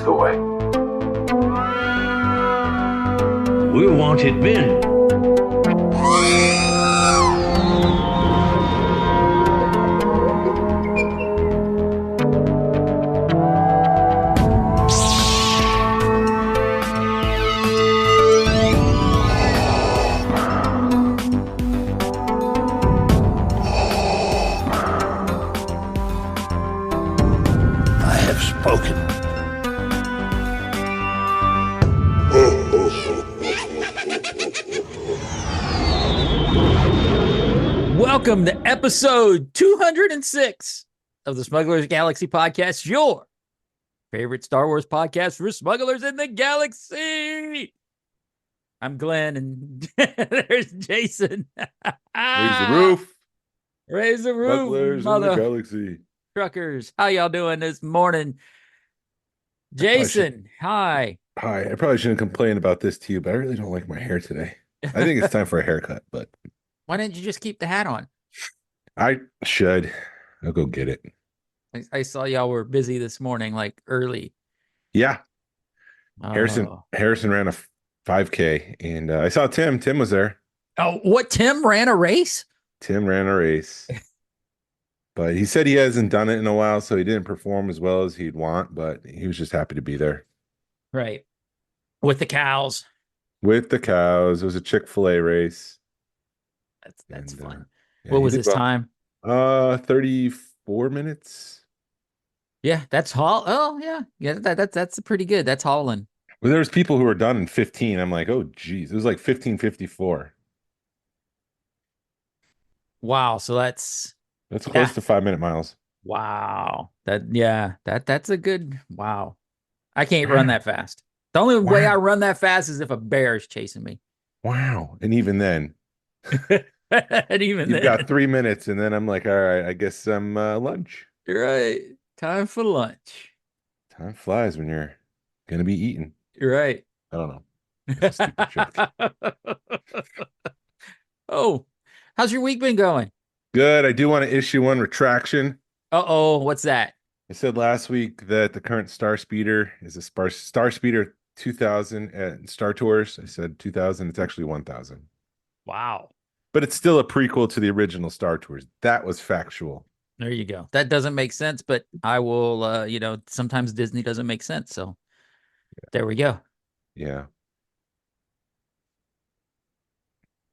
toy. We want it bin. I have spoken. Welcome to episode 206 of the Smugglers Galaxy podcast, your favorite Star Wars podcast for smugglers in the galaxy. I'm Glenn, and there's Jason. Raise the roof. Raise the roof, Smugglers in the mother galaxy. truckers. How y'all doing this morning? Jason, hi. Hi. I probably shouldn't complain about this to you, but I really don't like my hair today. I think it's time for a haircut, but Why didn't you just keep the hat on? I should. I'll go get it. I saw y'all were busy this morning, like early. Yeah. Oh. Harrison ran a 5K, and I saw Tim. Tim was there. Oh, what? Tim ran a race? Tim ran a race. But he said he hasn't done it in a while, so he didn't perform as well as he'd want, but he was just happy to be there. Right. With the cows. With the cows. It was a Chick-fil-A race. That's And, fun. Yeah, What he was did his well. time? 34 minutes. Yeah, that's haul. Oh, yeah. Yeah, that's pretty good. That's hauling. Well, there was people who were done in 15. I'm like, oh, geez. It was like 15:54. Wow. So that's Close to 5-minute miles. wow. That's a good wow. I can't run that fast. The only way I run that fast is if a bear is chasing me. Wow. And even then, And even you've then, got 3 minutes, and then I'm like, all right, I guess I'm lunch. you're right. Time for lunch. Time flies when you're gonna be eating. You're right. I don't know. That's a stupid joke. Oh, how's your week been going? Good. I do want to issue one retraction. Uh-oh, what's that? I said last week that the current Star Speeder is a Star Speeder 2000 at Star Tours. I said 2000. It's actually 1000. Wow. But it's still a prequel to the original Star Tours. That was factual. There you go. That doesn't make sense, but I will, sometimes Disney doesn't make sense. So there we go. Yeah.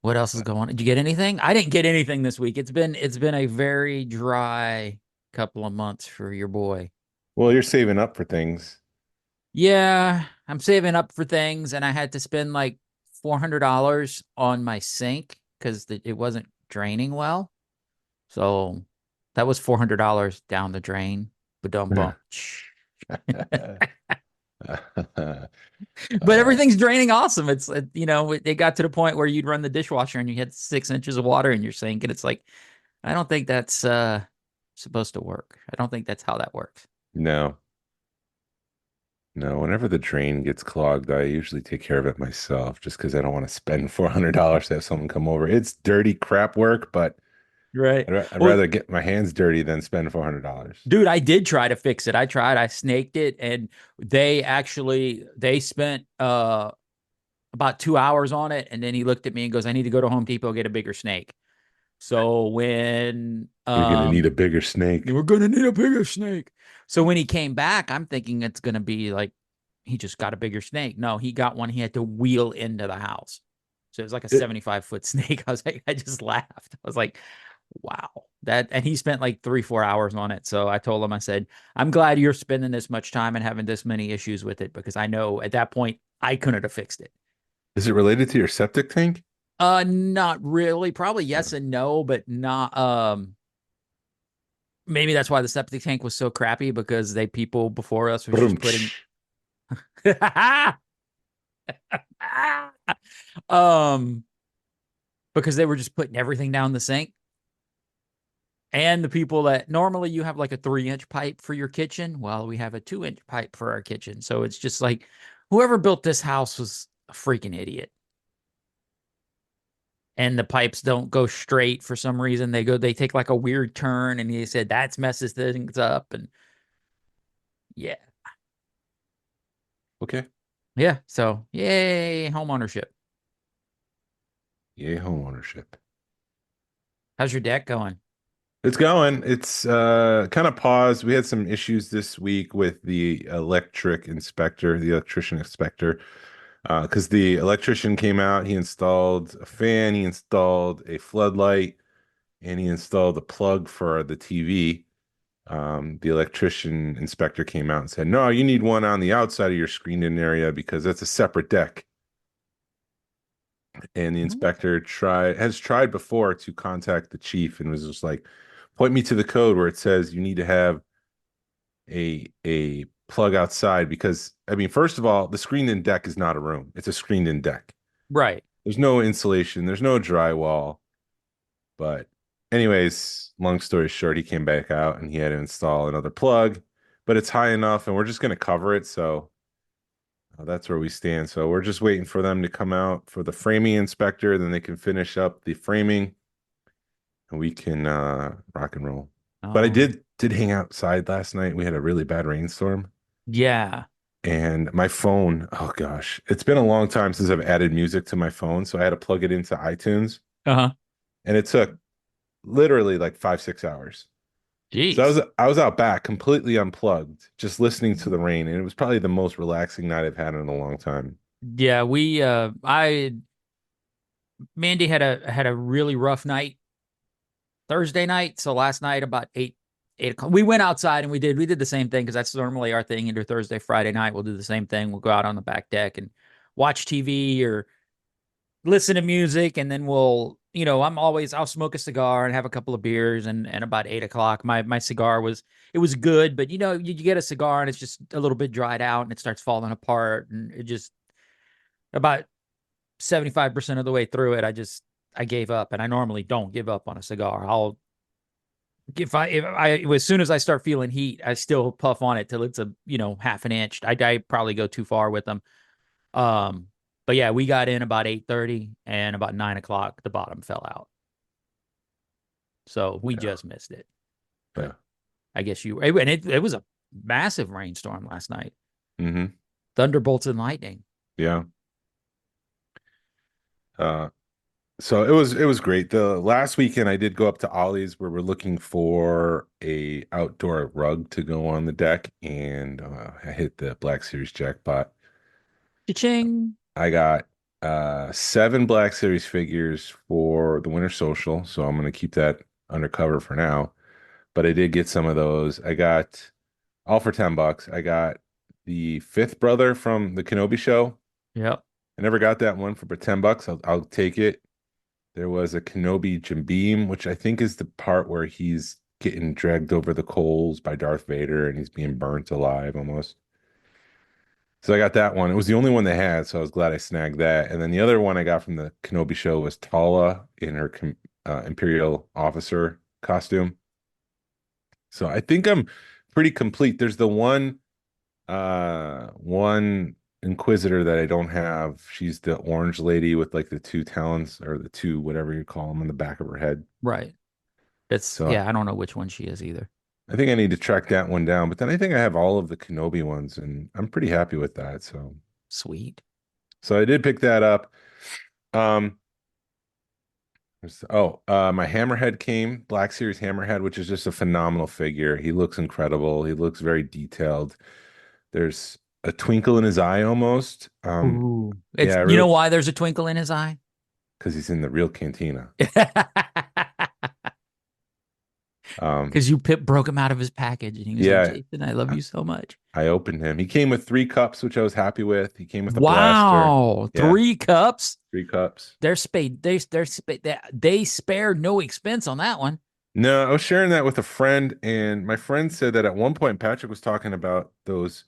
What else is going on? Did you get anything? I didn't get anything this week. It's been a very dry couple of months for your boy. Well, you're saving up for things. Yeah, I'm saving up for things, and I had to spend like $400 on my sink because it wasn't draining well. So that was $400 down the drain. Ba-dum-bum. But everything's draining awesome. It got to the point where you'd run the dishwasher and you had 6 inches of water in your sink, and it's like, I don't think that's supposed to work. I don't think that's how that works. No. Whenever the drain gets clogged, I usually take care of it myself just because I don't want to spend $400 to have someone come over. It's dirty crap work, but Right. I'd rather get my hands dirty than spend $400. Dude, I did try to fix it. I snaked it, and they spent about 2 hours on it, and then he looked at me and goes, I need to go to Home Depot, get a bigger snake. So when You're gonna need a bigger snake. we're gonna need a bigger snake. So when he came back, I'm thinking it's gonna be like he just got a bigger snake. No, he got one he had to wheel into the house. So it was like a 75-foot snake. I just laughed. I was like, wow. And he spent like 3-4 hours on it. So I told him, I said, I'm glad you're spending this much time and having this many issues with it, because I know at that point I couldn't have fixed it. Is it related to your septic tank? Not really. Probably yes and no, but not. Maybe that's why the septic tank was so crappy, because people before us were just putting. Because they were just putting everything down the sink. And the people that normally you have like a 3-inch pipe for your kitchen, well, we have a 2-inch pipe for our kitchen. So it's just like whoever built this house was a freaking idiot. And the pipes don't go straight for some reason. They take like a weird turn, and he said that's messes things up. And yeah. Okay. Yeah. So yay, home ownership. Yay, home ownership. How's your deck going? It's going. It's kind of paused. We had some issues this week with the electrician inspector, because the electrician came out, he installed a fan, he installed a floodlight, and he installed a plug for the TV. The electrician inspector came out and said, "No, you need one on the outside of your screened-in area because that's a separate deck." And the inspector has tried before to contact the chief and was just like, "Point me to the code where it says you need to have a plug outside." Because I mean, first of all, the screened-in deck is not a room; it's a screened-in deck. Right. There's no insulation, there's no drywall. But anyways, long story short, he came back out and he had to install another plug, but it's high enough, and we're just going to cover it. So that's where we stand. So we're just waiting for them to come out for the framing inspector, then they can finish up the framing and we can rock and roll. But I Oh, did hang outside last night. We had a really bad rainstorm. yeah. And my phone, oh gosh, it's been a long time since I've added music to my phone. So I had to plug it into iTunes. Uh-huh. And it took literally like 5, 6 hours. So Jeez. I was out back completely unplugged, just listening to the rain. And it was probably the most relaxing night I've had in a long time. Yeah, Mandy had a really rough night Thursday night. So last night about 8 o'clock, we went outside and we did the same thing because that's normally our thing. Either Thursday, Friday night, we'll do the same thing. We'll go out on the back deck and watch TV or listen to music, and then I'll smoke a cigar and have a couple of beers, and about 8 o'clock, my cigar it was good, but you get a cigar and it's just a little bit dried out and it starts falling apart, and it just about 75% of the way through it, I gave up, and I normally don't give up on a cigar. If I as soon as I start feeling heat, I still puff on it till it's half an inch. I probably go too far with them. But yeah, we got in about 8:30, and about 9 o'clock, the bottom fell out. So we Yeah. just missed it. But Yeah. I guess and it was a massive rainstorm last night. Mm-hmm. Thunderbolts and lightning. Yeah. Uh, so it was great. The last weekend I did go up to Ollie's where we're looking for a outdoor rug to go on the deck, and I hit the Black Series jackpot. Cha-ching. I got 7 Black Series figures for the Winter Social, so I'm gonna keep that undercover for now. But I did get some of those. I got all for $10. I got the fifth brother from the Kenobi show. Yep. I never got that one for but $10. I'll take it. There was a Kenobi Jim, which I think is the part where he's getting dragged over the coals by Darth Vader and he's being burnt alive almost. So I got that one. It was the only one they had, so I was glad I snagged that. And then the other one I got from the Kenobi show was Tala in her Imperial officer costume. So I think I'm pretty complete. There's the one Inquisitor that I don't have. She's the orange lady with like the 2 talons or the two, whatever you call them, on the back of her head. Right. So Yeah, I don't know which one she is either. I think I need to track that one down. But then I think I have all of the Kenobi ones, and I'm pretty happy with that. Sweet. So I did pick that up. Um, my Hammerhead came, Black Series Hammerhead, which is just a phenomenal figure. He looks incredible. He looks very detailed. There's a twinkle in his eye almost. Ooh. Yeah, You know why there's a twinkle in his eye? because he's in the real cantina. Because broke him out of his package, and he was Yeah, like, "Jason, I love you so much." I opened him. He came with 3 cups, which I was happy with. He came with a blaster. Wow, Yeah, 3 cups. 3 cups. They spared no expense on that one. No, I was sharing that with a friend, and my friend said that at one point Patrick was talking about those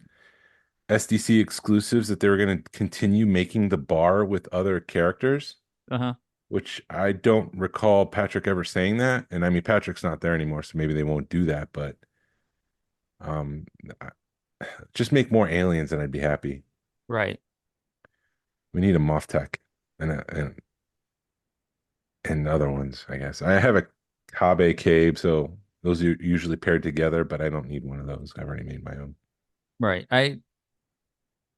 SDC exclusives that they were going to continue making the bar with other characters, Uh-huh. which I don't recall Patrick ever saying that. And I mean, Patrick's not there anymore, so maybe they won't do that. But um, just make more aliens, and I'd be happy. Right. We need a Moff Tech and other ones, I guess. I have a Kabe Cabe, so those are usually paired together, but I don't need one of those. I've already made my own. Right.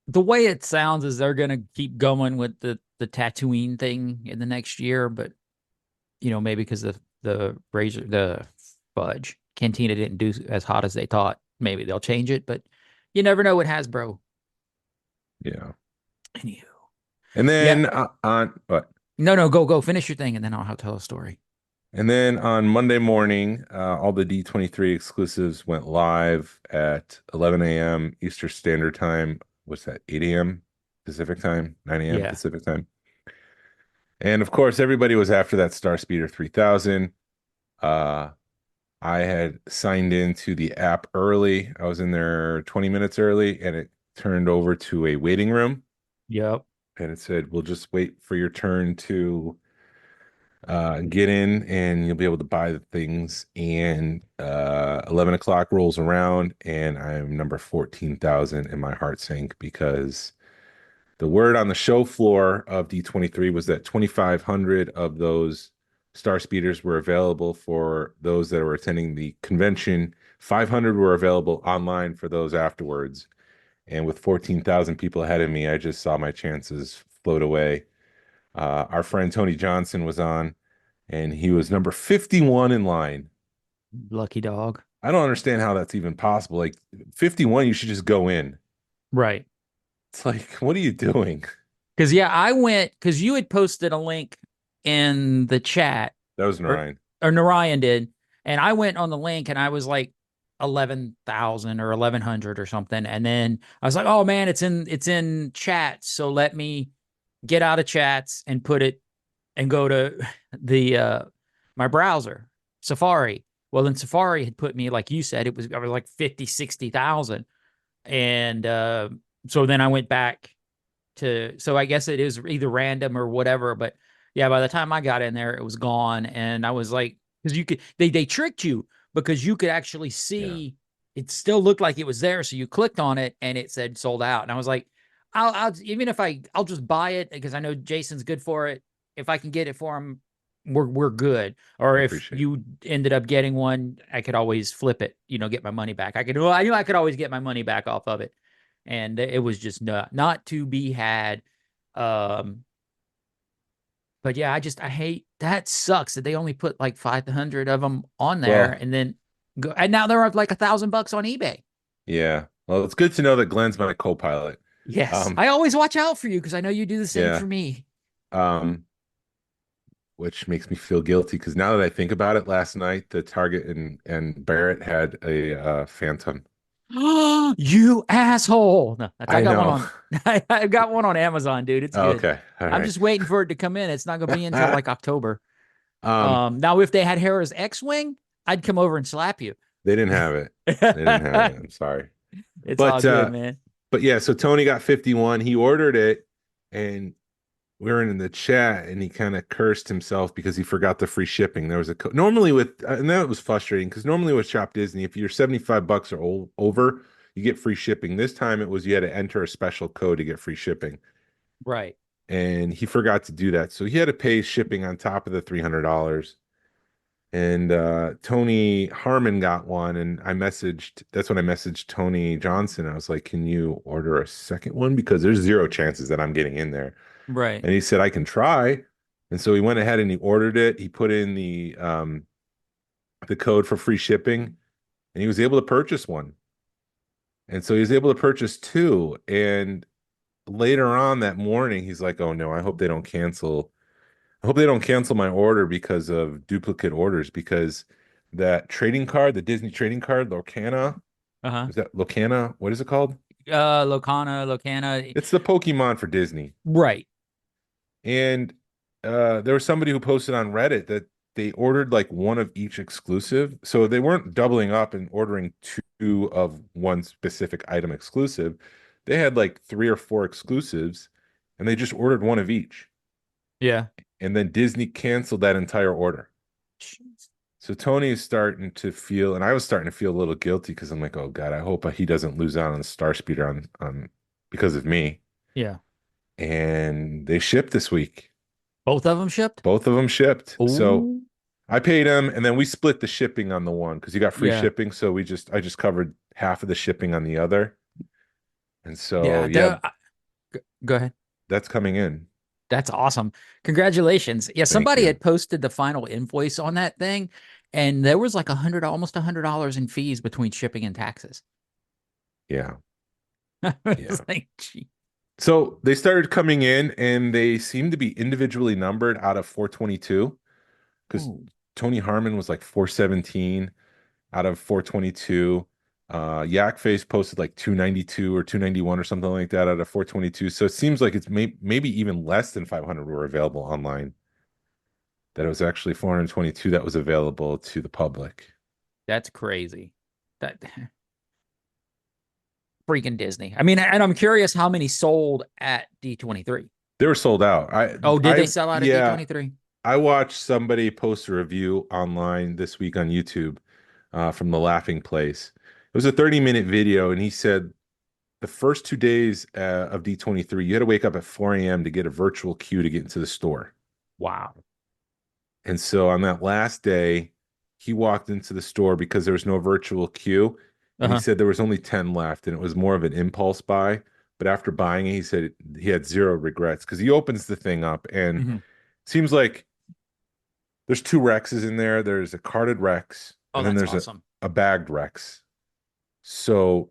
the way it sounds is they're gonna keep going with the Tatooine thing in the next year, but maybe because the fudge cantina didn't do as hot as they thought. Maybe they'll change it, but you never know with Hasbro. Yeah. Anywho, And yeah, then on what? no, go finish your thing, and then I'll tell a story. And then on Monday morning, all the D23 exclusives went live at 11 a.m. Eastern Standard Time. What's that? 8 a.m. Pacific Time, 9 a.m. Yeah, Pacific Time. And of course, everybody was after that Star Speeder 3000. Uh, I had signed into the app early. I was in there 20 minutes early, and it turned over to a waiting room. yep, And it said, we'll just wait for your turn to get in and you'll be able to buy the things. And 11 o'clock rolls around and I'm number 14,000 and my heart sank because the word on the show floor of D23 was that 2,500 of those Star Speeders were available for those that were attending the convention. 500 were available online for those afterwards. And with 14,000 people ahead of me, I just saw my chances float away. Our friend Tony Johnson was on, and he was number 51 in line. lucky dog. I don't understand how that's even possible. Like 51, you should just go in. Right. It's like, what are you doing? Because yeah, I went because you had posted a link in the chat, That was or Narayan. Narayan did, and I went on the link and I was like 11,000 or 1,100 or something, and then I was like, oh man, it's in chat, so let me get out of chats and put it and go to the my browser, Safari. Well, then Safari had put me, like you said, I was like 50, 60,000. And so then I went back so I guess it is either random or whatever. But yeah, by the time I got in there, it was gone. And I was like, because they tricked you because you could actually Yeah. see it still looked like it was there. So you clicked on it and it said sold out. And I was like, I'll even if I'll just buy it because I know Jason's good for it. If I can get it for him, we're good. Or I if appreciate it. you ended up getting one, I could always flip it, get my money back. I knew I could always get my money back off of it. And it was just not to be had. Um, but yeah, I hate that sucks that they only put like 500 of them on there Well, and then go, and now they're up like $1,000 on eBay. yeah. Well, it's good to know that Glenn's my co-pilot. Yes. Um, I always watch out for you because I know you do the same yeah. for me. Um, which makes me feel guilty because now that I think about it, last night the Target and Barrett had a Phantom. You asshole. No, I I got one know. on I got one on Amazon, dude. It's Oh, good. okay. All I'm right. just waiting for it to come in. It's not gonna be until like October. Um, Now if they had Hera's X-Wing, I'd come over and slap you. they didn't have it. They didn't have it. I'm sorry. It's all But good, man. but yeah, so Tony got 51. He ordered it and we were in the chat and he kind of cursed himself because he forgot the free shipping. There was normally with and that was frustrating because normally with Shop Disney, if you're 75 bucks or over, you get free shipping. This time it was you had to enter a special code to get free shipping. Right. And he forgot to do that. So he had to pay shipping on top of the $300. And Tony Harmon got one, and that's when I messaged Tony Johnson. I was like, can you order a second one? Because there's zero chances that I'm getting in there. Right. And he said, I can try. And so he went ahead and he ordered it. He put in the code for free shipping, and he was able to purchase one. And so he was able to purchase two. And later on that morning, he's like, oh no, I hope they don't cancel. I hope they don't cancel my order because of duplicate orders because that trading card, the Disney trading card, Locana, Uh-huh. is that Locana? What is it called? Locana. It's the Pokemon for Disney. Right. And there was somebody who posted on Reddit that they ordered like one of each exclusive. So they weren't doubling up and ordering two of one specific item exclusive. They had like 3 or 4 exclusives and they just ordered one of each. Yeah. And then Disney canceled that entire order. So Tony is starting to feel, and I was starting to feel a little guilty because I'm like, oh God, I hope he doesn't lose out on the Star Speeder on because of me. Yeah. And they shipped this week. Both of them shipped? Both of them shipped. So Oh. I paid him, and then we split the shipping on the one because you got free Yeah. shipping. So I just covered half of the shipping on the other. And so Yeah. yeah, Go ahead. That's coming in. That's awesome. Congratulations. Yeah, Thank somebody you. had posted the final invoice on that thing, and there was like almost $100 in fees between shipping and taxes. Yeah. It's Yeah. like, gee. So they started coming in and they seem to be individually numbered out of 422 because Ooh. Tony Harmon was like 417 out of 422. Yak Face posted like 292 or 291 or something like that out of 422. So it seems like it's maybe even less than 500 were available online. That it was actually 422 that was available to the public. That's crazy. That freaking Disney. I mean, and I'm curious how many sold at D23. They were sold out. Oh, did they sell out at Yeah, D23? I watched somebody post a review online this week on YouTube from the Laughing Place. It was a 30-minute video, and he said the first 2 days of D23, you had to wake up at 4 a.m. to get a virtual queue to get into the store. Wow. And so on that last day, he walked into the store because there was no virtual queue. And he said there was only 10 left, and it was more of an impulse buy. But after buying it, he said he had zero regrets because he opens the thing up and seems like there's two Rexes in there. There's a carded Rex, Oh, and then that's there's awesome. a bagged Rex. So,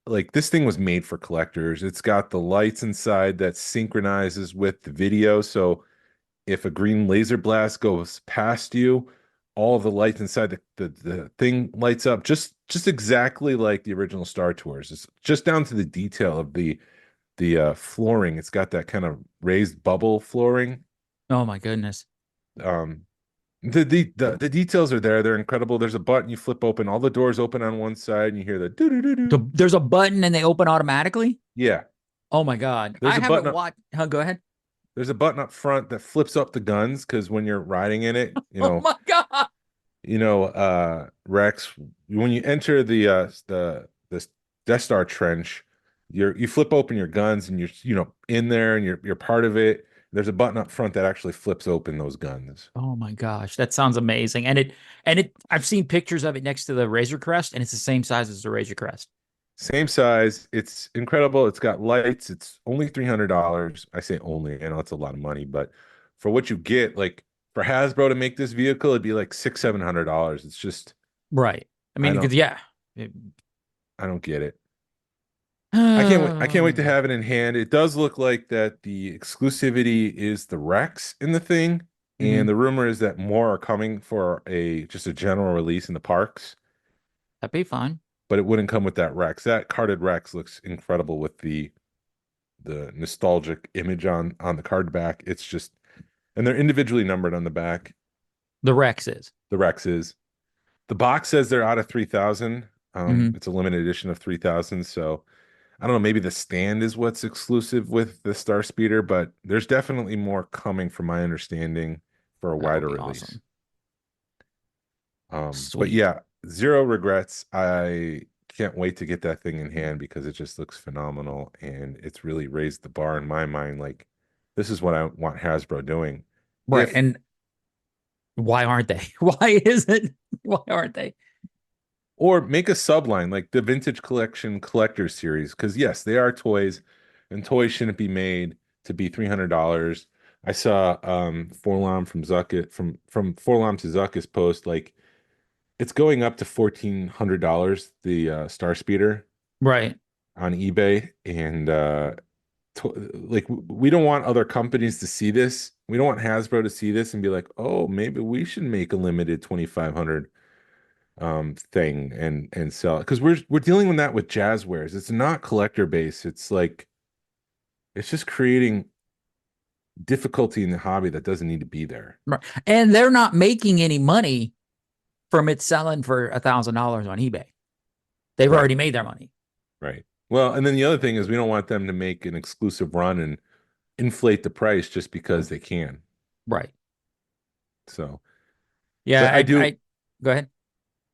like, this thing was made for collectors. It's got the lights inside that synchronizes with the video. So, if a green laser blast goes past you, all of the lights inside the thing lights up just exactly like the original Star Tours. It's just down to the detail of the flooring. It's got that kind of raised bubble flooring. Oh my goodness. Um, the details are there. They're incredible. There's a button you flip open. All the doors open on one side, and you hear the doo doo doo doo. There's a button and they open automatically? Yeah. Oh my God. There's I a haven't button up, watched. Huh, go ahead. there's a button up front that flips up the guns because when you're riding in it, Oh my God. Rex, when you enter the Death Star trench, you flip open your guns and you're in there and you're part of it. There's a button up front that actually flips open those guns. Oh my gosh. That sounds amazing. I've seen pictures of it next to the Razor Crest, and it's the same size as the Razor Crest. Same size. It's incredible. It's got lights. It's only $300. I say only, I know it's a lot of money, but for what you get, like for Hasbro to make this vehicle, it'd be like $600-700. It's just Right. I mean, because I don't get it. I can't wait to have it in hand. It does look like that the exclusivity is the Rex in the thing, and the rumor is that more are coming for just a general release in the parks. That'd be fun. But it wouldn't come with that Rex. That carded Rex looks incredible with the nostalgic image on the card back. It's just, and they're individually numbered on the back. The Rex is. The Rex is. The box says they're out of 3,000. It's a limited edition of 3,000. So I don't know. Maybe the stand is what's exclusive with the Star Speeder, but there's definitely more coming, from my understanding, for a wider release. Awesome. But yeah, zero regrets. I can't wait to get that thing in hand because it just looks phenomenal and it's really raised the bar in my mind. Like, this is what I want Hasbro doing. Right. And why aren't they? Why aren't they? Or make a subline like the Vintage Collection Collectors Series, because yes, they are toys, and toys shouldn't be made to be $300. I saw Forlom from Zuckus from Forlom to Zuckus post, like, it's going up to $1,400, the Star Speeder, right, on eBay. And like, we don't want other companies to see this. We don't want Hasbro to see this and be like, oh, maybe we should make a limited 2,500 thing and sell it, because we're dealing with that with Jazzwares. It's not collector base. It's like, it's just creating difficulty in the hobby that doesn't need to be there. right. And they're not making any money from it selling for $1,000 on eBay. They've already made their money. Right. Well, and then the other thing is we don't want them to make an exclusive run and inflate the price just because they can. Right. So yeah, I do. Go ahead.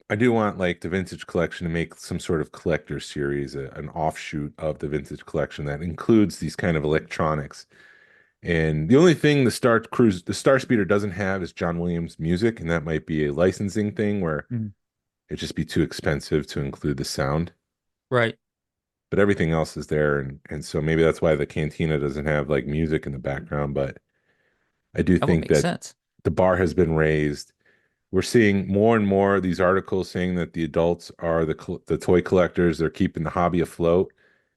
I do want, like, the Vintage Collection to make some sort of collector series, an offshoot of the Vintage Collection that includes these kind of electronics. And the only thing the Star Speeder doesn't have is John Williams music, and that might be a licensing thing where it'd just be too expensive to include the sound. Right. but everything else is there, and so maybe that's why the cantina doesn't have like music in the background. But I do That would think make that sense. the bar has been raised. We're seeing more and more of these articles saying that the adults are the toy collectors. They're keeping the hobby afloat,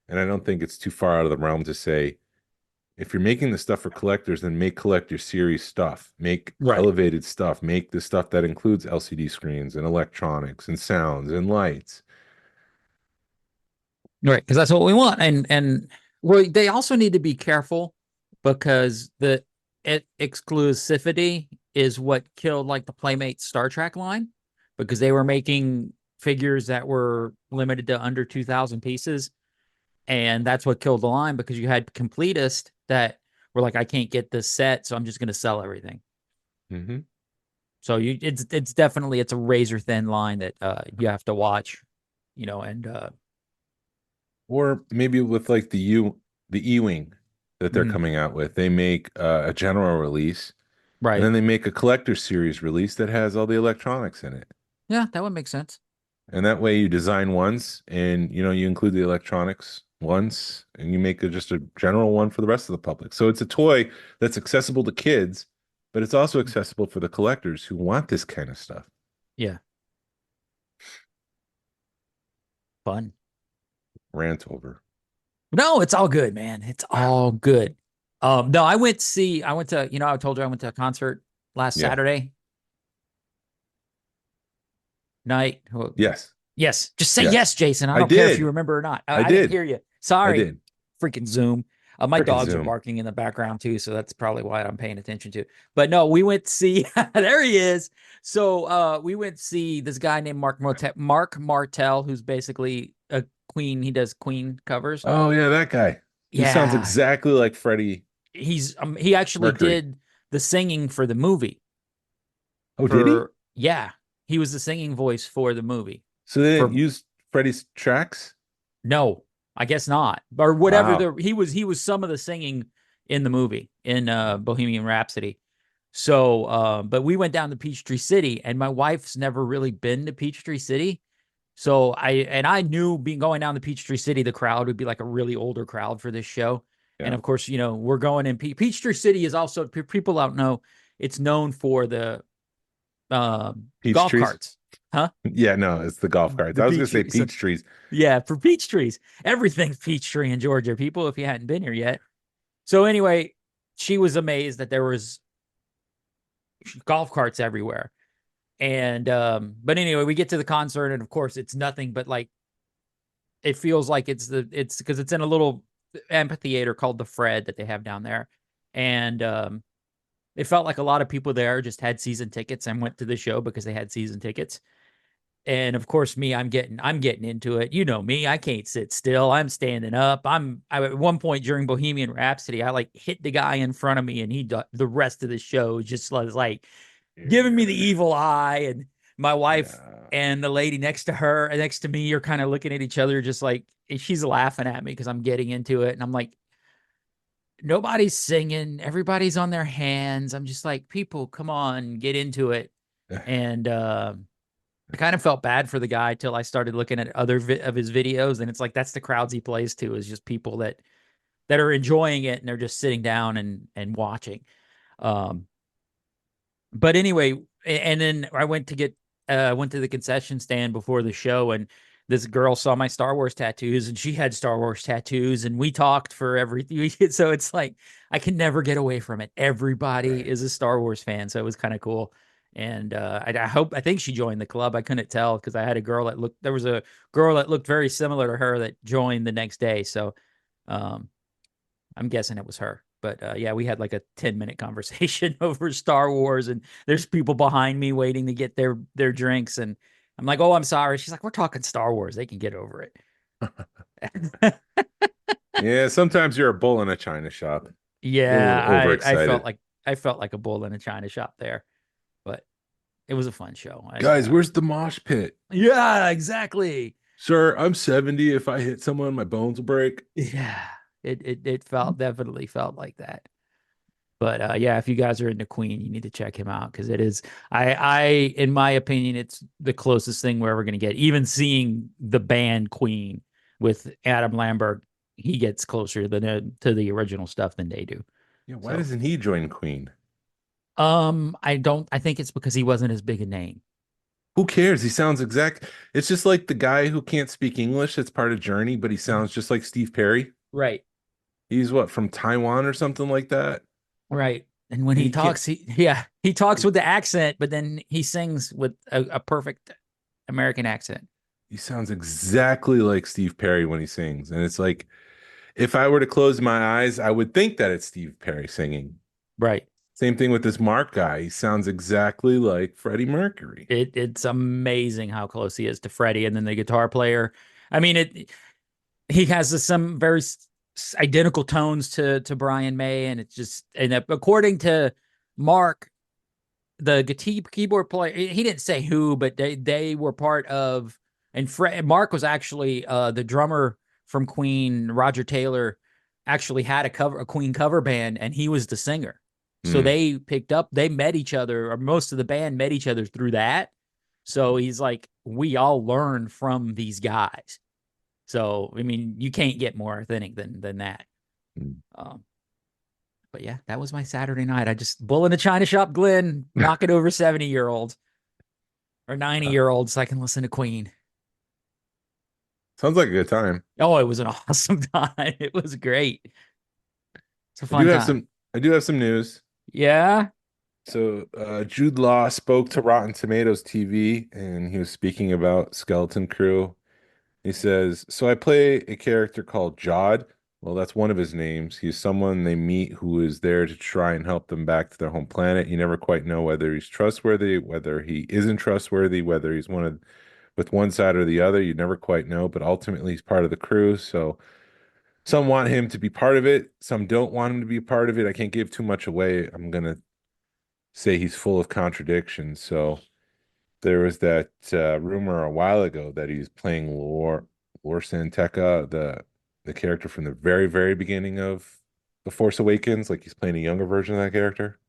and I don't think it's too far out of the realm to say if you're making the stuff for collectors, then make collector series stuff, make Right. elevated stuff, make the stuff that includes LCD screens and electronics and sounds and lights. Right, because that's what we want. And well, they also need to be careful because the exclusivity is what killed like the Playmate Star Trek line because they were making figures that were limited to under 2,000 pieces. And that's what killed the line because you had completists that were like, I can't get this set, so I'm just going to sell everything. Mm-hmm. So it's definitely it's a razor thin line that you have to watch, and Or maybe with like the E-wing that they're mhm. coming out with, they make a general release, and Right. then they make a collector series release that has all the electronics in it. Yeah, that would make sense. And that way you design once and you include the electronics once and you make just a general one for the rest of the public. So it's a toy that's accessible to kids, but it's also accessible for the collectors who want this kind of stuff. Yeah. Fun. Rant over. No, it's all good, man. It's all good. No, I went to, I told you I went to a concert last Yeah. Saturday night. Yes. Yes. Just say Yes. yes, Jason. I I don't care if you did. remember or not. I I didn't did. hear you. I Sorry. did. Freaking Zoom. My Freaking dogs are Zoom. barking in the background too, so that's probably why I'm paying attention to. But no, we went to see there he is. So we went to see this guy named Mark Martel, who's basically a Queen. He does Queen covers. Oh yeah, that guy. He sounds Yeah. exactly like Freddie He actually Mercury. did the singing for the movie. Oh, did he? Yeah, he was the singing voice for the movie. So they didn't For use Freddie's tracks? No, I guess not. Or whatever Wow. he was some of the singing in the movie in Bohemian Rhapsody. So but we went down to Peachtree City and my wife's never really been to Peachtree City. So I knew being going down to Peachtree City, the crowd would be like a really older crowd for this show. And Yeah. of course, we're going in Peachtree City is also people don't know it's known for the Peach golf trees? carts. Huh? Yeah, no, it's the golf carts. The I was gonna peach say trees. So, peach trees. yeah, for peach trees. Everything's peach tree in Georgia, people, if you hadn't been here yet. So anyway, she was amazed that there was golf carts everywhere. And but anyway, we get to the concert, and of course it's nothing but like it feels like it's because it's in a little amphitheater called the Fred that they have down there. And it felt like a lot of people there just had season tickets and went to the show because they had season tickets. And of course, me, I'm getting into it. You know me, I can't sit still. I'm standing up. I at one point during Bohemian Rhapsody, I like hit the guy in front of me, and the rest of the show just was like giving me the evil eye. And my wife Yeah. and the lady next to me are kind of looking at each other, just like she's laughing at me because I'm getting into it, and I'm like, nobody's singing, everybody's on their hands. I'm just like, people, come on, get into it. And I kind of felt bad for the guy till I started looking at other of his videos, and it's like that's the crowds he plays to is just people that are enjoying it and they're just sitting down and watching. But anyway, and then I went to the concession stand before the show, and this girl saw my Star Wars tattoos, and she had Star Wars tattoos, and we talked for everything. So it's like I can never get away from it. Everybody Right. is a Star Wars fan, so it was kind of cool. And I think she joined the club. I couldn't tell because I had there was a girl that looked very similar to her that joined the next day. So I'm guessing it was her. But yeah, we had like a 10-minute conversation over Star Wars, and there's people behind me waiting to get their drinks. And I'm like, oh, I'm sorry. She's like, we're talking Star Wars. They can get over it. Yeah, sometimes you're a bull in a china shop. Get a Yeah, little overexcited. I felt like a bull in a china shop there, but it was a fun show. Guys, where's the mosh pit? Yeah, exactly. Sir, I'm 70. If I hit someone, my bones will break. Yeah, it definitely felt like that. But yeah, if you guys are into Queen, you need to check him out because it is I in my opinion, it's the closest thing we're ever gonna get. Even seeing the band Queen with Adam Lambert, he gets closer to the original stuff than they do. Yeah, why So, doesn't he join Queen? I think it's because he wasn't as big a name. Who cares? He sounds exact. It's just like the guy who can't speak English. It's part of Journey, but he sounds just like Steve Perry. Right. He's what, from Taiwan or something like that? Right. And when And he he can't. talks, he talks with the accent, but then he sings with a perfect American accent. He sounds exactly like Steve Perry when he sings. And it's like, if I were to close my eyes, I would think that it's Steve Perry singing. Right. Same thing with this Mark guy. He sounds exactly like Freddie Mercury. It's amazing how close he is to Freddie, and then the guitar player. I mean, he has some very identical tones to Brian May, and it's just according to Mark, the keyboard player, he didn't say who, but they were part of, and Mark was actually the drummer from Queen. Roger Taylor actually had a Queen cover band, and he was the singer. So Mm. they met each other, or most of the band met each other through that. So he's like, we all learned from these guys. So, I mean, you can't get more authentic than that. Mm. But yeah, that was my Saturday night. I just bull in a china shop, Glen, knocking over 70-year-olds or 90-year-olds so I can listen to Queen. Sounds like a good time. Oh, it was an awesome time. It was great. It's a I do fun have time. some news. Yeah. So Jude Law spoke to Rotten Tomatoes TV and he was speaking about Skeleton Crew. He says, "So I play a character called Jod. Well, that's one of his names. He's someone they meet who is there to try and help them back to their home planet. You never quite know whether he's trustworthy, whether he isn't trustworthy, whether he's with one side or the other. You never quite know, but ultimately he's part of the crew. So some want him to be part of it, some don't want him to be a part of it. I can't give too much away. I'm gonna say he's full of contradictions. So there was that rumor a while ago that he's playing Lor Santeca, the character from the very, very beginning of The Force Awakens, like he's playing a younger version of that character.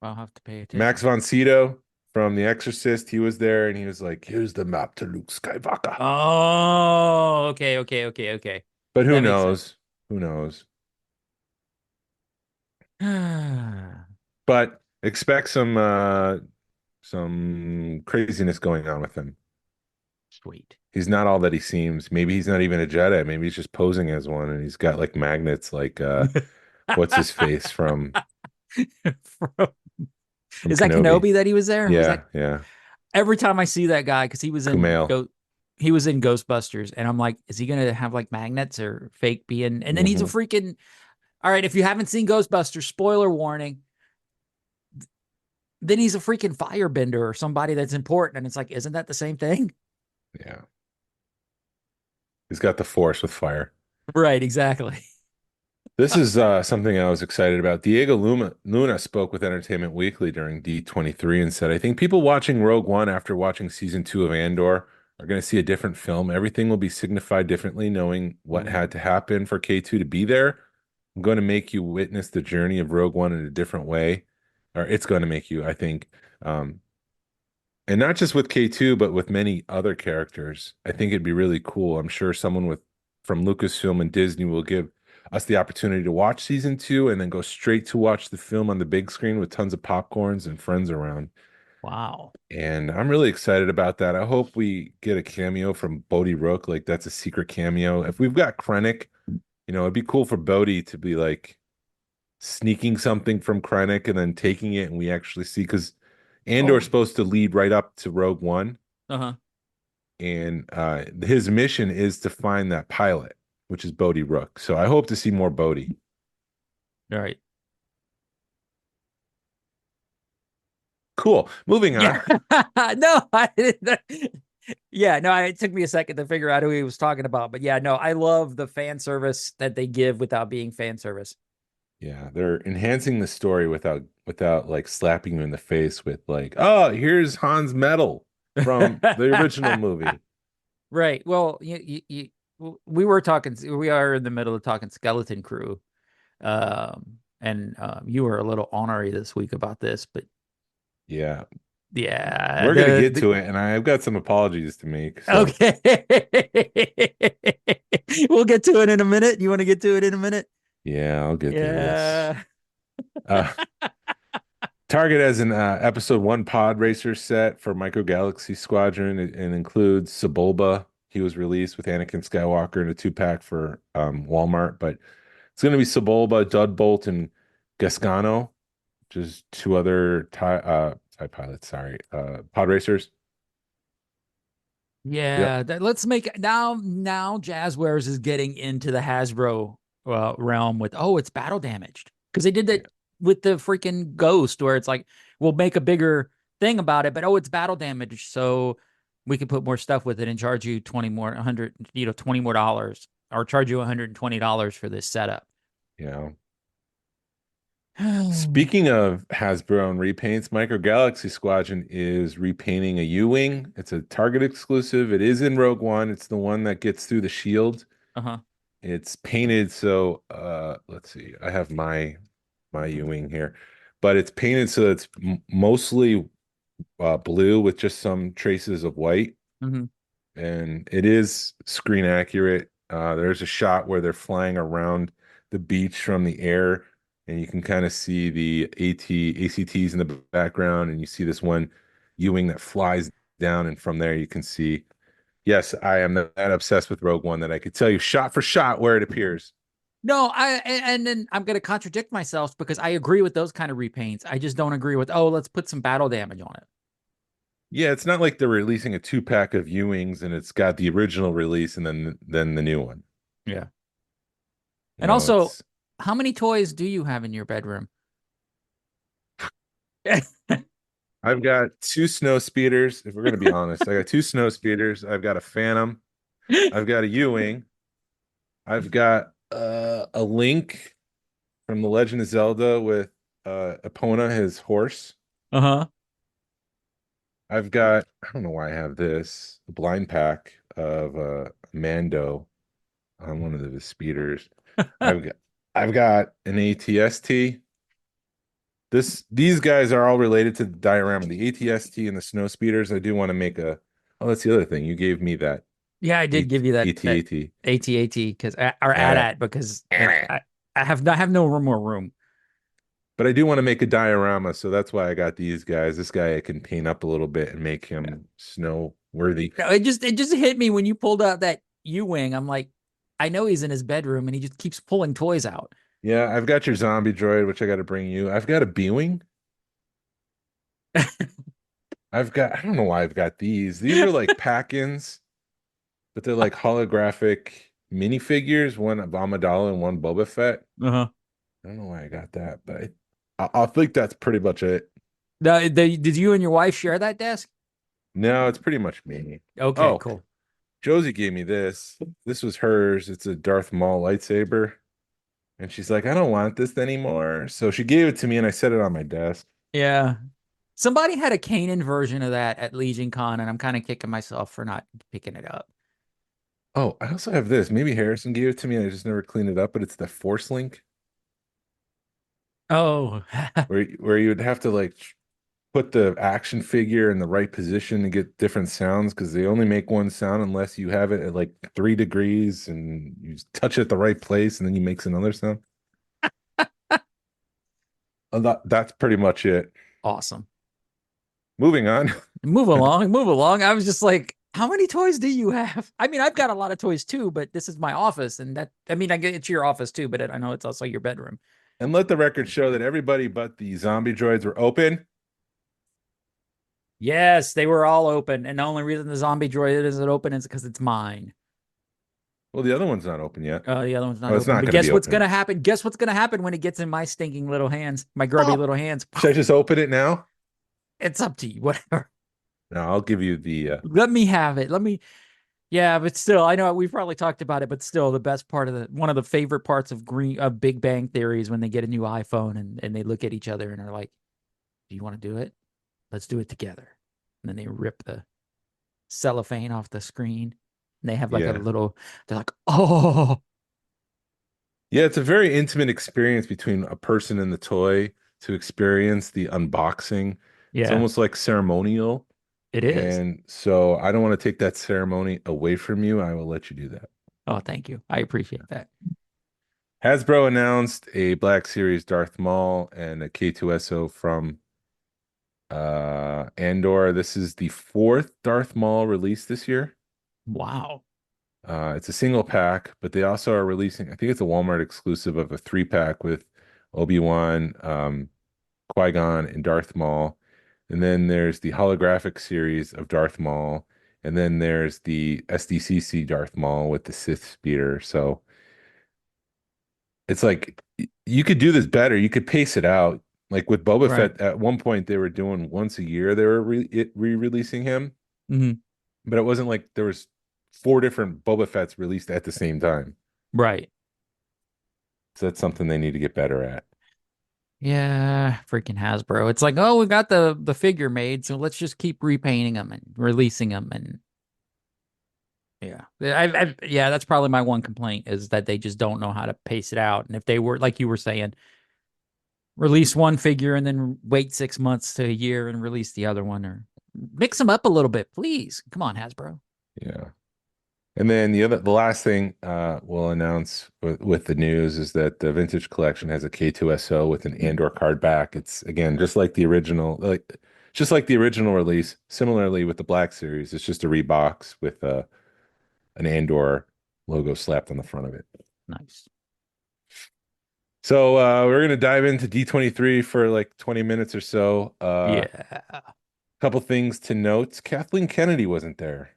I'll have to pay attention. Max von Sydow from The Exorcist, he was there and he was like, "Here's the map to Luke Skywalker." Oh, okay. But who That makes sense. knows? Who knows? But expect some craziness going on with him. Sweet. He's not all that he seems. Maybe he's not even a Jedi. Maybe he's just posing as one and he's got like magnets like what's his face from Is that Kenobi. Kenobi that he was there? Was Yeah, that yeah. every time I see that guy, because Kumail. he was in Ghostbusters, and I'm like, is he gonna have like magnets or fake being? And then he's a Mhm. freaking. All right, if you haven't seen Ghostbusters, spoiler warning. Then he's a freaking firebender or somebody that's important, and it's like, isn't that the same thing? Yeah. He's got the force with fire. Right, exactly. This is something I was excited about. Luna spoke with Entertainment Weekly during D23 and said, "I think people watching Rogue One after watching season 2 of Andor are going to see a different film. Everything will be signified differently, knowing what had to happen for K2 to be there. I'm going to make you witness the journey of Rogue One in a different way, or it's going to make you, I think. Um, and not just with K2, but with many other characters. I think it'd be really cool. I'm sure someone from Lucasfilm and Disney will give us the opportunity to watch season 2 and then go straight to watch the film on the big screen with tons of popcorns and friends around. Wow. And I'm really excited about that. I hope we get a cameo from Bodhi Rook. Like that's a secret cameo. If we've got Krennic, it'd be cool for Bodhi to be like sneaking something from Krennic and then taking it and we actually see because Andor's supposed to lead right up to Rogue One. Uh-huh. And his mission is to find that pilot, which is Bodhi Rook. So I hope to see more Bodhi. All right. Cool. Moving on. Yeah. No, I didn't. Yeah, no, it took me a second to figure out who he was talking about. But yeah, no, I love the fan service that they give without being fan service. Yeah, they're enhancing the story without like slapping you in the face with like, "Oh, here's Han's medal from the original movie." Right. Well, we were talking, we are in the middle of talking Skeleton Crew. And you were a little ornery this week about this, but Yeah. Yeah, We're gonna get to it, and I've got some apologies to make. So okay. We'll get to it in a minute. You want to get to it in a minute? yeah, I'll get to this. Yeah. Uh, Target has an episode one pod racer set for Micro Galaxy Squadron. It includes Sebulba. He was released with Anakin Skywalker in a two-pack for Walmart, but it's going to be Sebulba, Dudbolt, and Gascano, which is two other TIE pilots, sorry, pod racers. Yep. Yeah, let's make now Jazzwares is getting into the Hasbro realm with it's battle damaged because they did that with the freaking Ghost where it's like we'll make a bigger thing about it, but it's battle damaged, so we can put more stuff with it and charge you 20 more $20 more or charge you $120 for this setup. Yeah. Speaking of Hasbro and repaints, Micro Galaxy Squadron is repainting a U-Wing. It's a Target exclusive. It is in Rogue One. It's the one that gets through the shield. Uh-huh. It's painted so let's see. I have my U-Wing here, but it's painted so it's mostly blue with just some traces of white. Mm-hmm. And it is screen accurate. There's a shot where they're flying around the beach from the air, and you can kind of see the ACTs in the background, and you see this one U-Wing that flies down, and from there you can see. Yes, I am that obsessed with Rogue One that I could tell you shot for shot where it appears. No, and then I'm going to contradict myself because I agree with those kind of repaints. I just don't agree with let's put some battle damage on it. Yeah, it's not like they're releasing a two-pack of U-Wings and it's got the original release and then the new one. Yeah. And also, how many toys do you have in your bedroom? I've got two snow speeders, if we're going to be honest. I got two snow speeders. I've got a Phantom. I've got a U-Wing. I've got a Link from The Legend of Zelda with Epona, his horse. Uh-huh. I've got, I don't know why I have this, a blind pack of Mando on one of his speeders. I've got an ATST. These guys are all related to the diorama. The ATST and the snow speeders. I do want to make that's the other thing. You gave me that. Yeah, I did give you that AT-AT. AT-AT because or AT-AT because I have no more room. But I do want to make a diorama, so that's why I got these guys. This guy I can paint up a little bit and make him snow worthy. No, it just hit me when you pulled out that U-Wing. I'm like, I know he's in his bedroom and he just keeps pulling toys out. Yeah, I've got your zombie droid, which I got to bring you. I've got a B-Wing. I don't know why I've got these. These are like pack-ins, but they're like holographic minifigures, one of Amidala and one Boba Fett. Uh-huh. I don't know why I got that, but I think that's pretty much it. Did you and your wife share that desk? No, it's pretty much me. Okay, cool. Josie gave me this. This was hers. It's a Darth Maul lightsaber. And she's like, I don't want this anymore. So she gave it to me and I set it on my desk. Yeah. Somebody had a Kanan version of that at Legion Con, and I'm kind of kicking myself for not picking it up. Oh, I also have this. Maybe Harrison gave it to me and I just never cleaned it up, but it's the Force Link. Oh. where you would have to like put the action figure in the right position to get different sounds because they only make one sound unless you have it at like 3 degrees and you touch it at the right place and then you makes another sound. That's pretty much it. Awesome. Moving on. Move along. I was just like, how many toys do you have? I mean, I've got a lot of toys too, but this is my office, and I get it's your office too, but I know it's also your bedroom. And let the record show that everybody but the zombie droids were open. Yes, they were all open, and the only reason the zombie droid isn't open is because it's mine. Well, the other one's not open yet. Oh, the other one's not Oh, open. it's not But gonna guess be what's open. gonna happen? Guess what's gonna happen when it gets in my stinking little hands, my grubby little hands? Should I just open it now? It's up to you, whatever. No, I'll give you the. Let me have it. Yeah, but still, I know we've probably talked about it, but still, the best part of one of the favorite parts of Big Bang Theory is when they get a new iPhone and they look at each other and are like, "Do you want to do it? Let's do it together." And then they rip the cellophane off the screen. And they have like a little. They're like, "Oh." Yeah, it's a very intimate experience between a person and the toy to experience the unboxing. It's Yeah, almost like ceremonial. it is. And so I don't want to take that ceremony away from you. I will let you do that. Oh, thank you. I appreciate that. Hasbro announced a Black Series Darth Maul and a K2SO from Andor. This is the fourth Darth Maul release this year. Wow. It's a single pack, but they also are releasing, I think it's a Walmart exclusive of a 3-pack with Obi-Wan, Qui-Gon, and Darth Maul. And then there's the holographic series of Darth Maul. And then there's the SDCC Darth Maul with the Sith speeder. So it's like you could do this better. You could pace it out. Like with Boba Right. Fett, at one point they were doing once a year, they were re-releasing him. Hmm. But it wasn't like there was 4 different Boba Fetts released at the same time. Right. So that's something they need to get better at. Yeah, freaking Hasbro. It's like, oh, we got the figure made, so let's just keep repainting them and releasing them. And yeah, yeah, that's probably my one complaint is that they just don't know how to pace it out. And if they were, like you were saying, release one figure and then wait 6 months to a year and release the other one, or mix them up a little bit, please. Come on, Hasbro. Yeah. And then the last thing we'll announce with the news is that the Vintage Collection has a K2SO with an Andor card back. It's again just like the original, release. Similarly with the Black Series, it's just a rebox with an Andor logo slapped on the front of it. Nice. So we're gonna dive into D23 for like 20 minutes or so. Yeah. Couple things to note. Kathleen Kennedy wasn't there.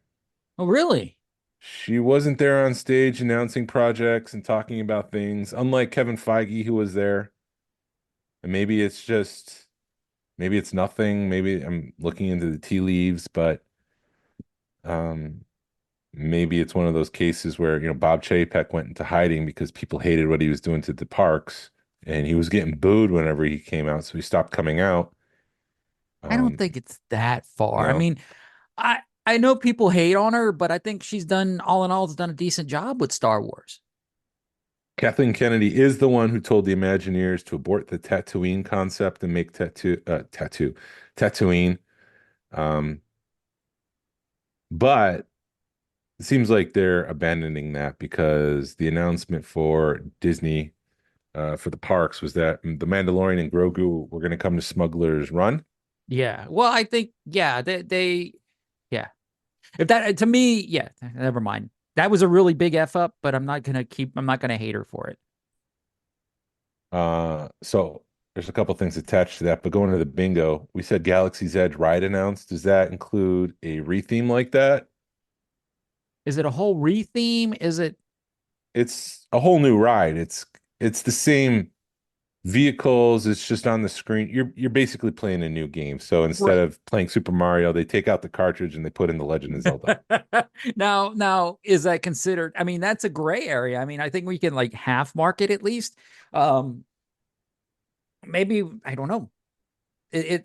Oh, really? She wasn't there on stage announcing projects and talking about things, unlike Kevin Feige, who was there. And maybe it's nothing. Maybe I'm looking into the tea leaves, but um, maybe it's one of those cases where, Bob Chapek went into hiding because people hated what he was doing to the parks, and he was getting booed whenever he came out, so he stopped coming out. I don't think it's that far. I No. mean, I know people hate on her, but I think she's done, all in all, has done a decent job with Star Wars. Kathleen Kennedy is the one who told the Imagineers to abort the Tatooine concept and make Tatooine. Um, but it seems like they're abandoning that because the announcement for Disney for the parks was that the Mandalorian and Grogu were going to come to Smuggler's Run. Yeah. Well, I think, yeah, yeah. If that, to me, yeah, never mind. That was a really big F up, but I'm not going to hate her for it. So there's a couple things attached to that, but going to the bingo, we said Galaxy's Edge ride announced. Does that include a retheme like that? Is it a whole retheme? Is it? It's a whole new ride. It's the same vehicles. It's just on the screen. You're basically playing a new game. So instead of playing Super Mario, they take out the cartridge and they put in the Legend of Zelda. Now, is that considered? I mean, that's a gray area. I mean, I think we can like half market at least. Maybe I don't know.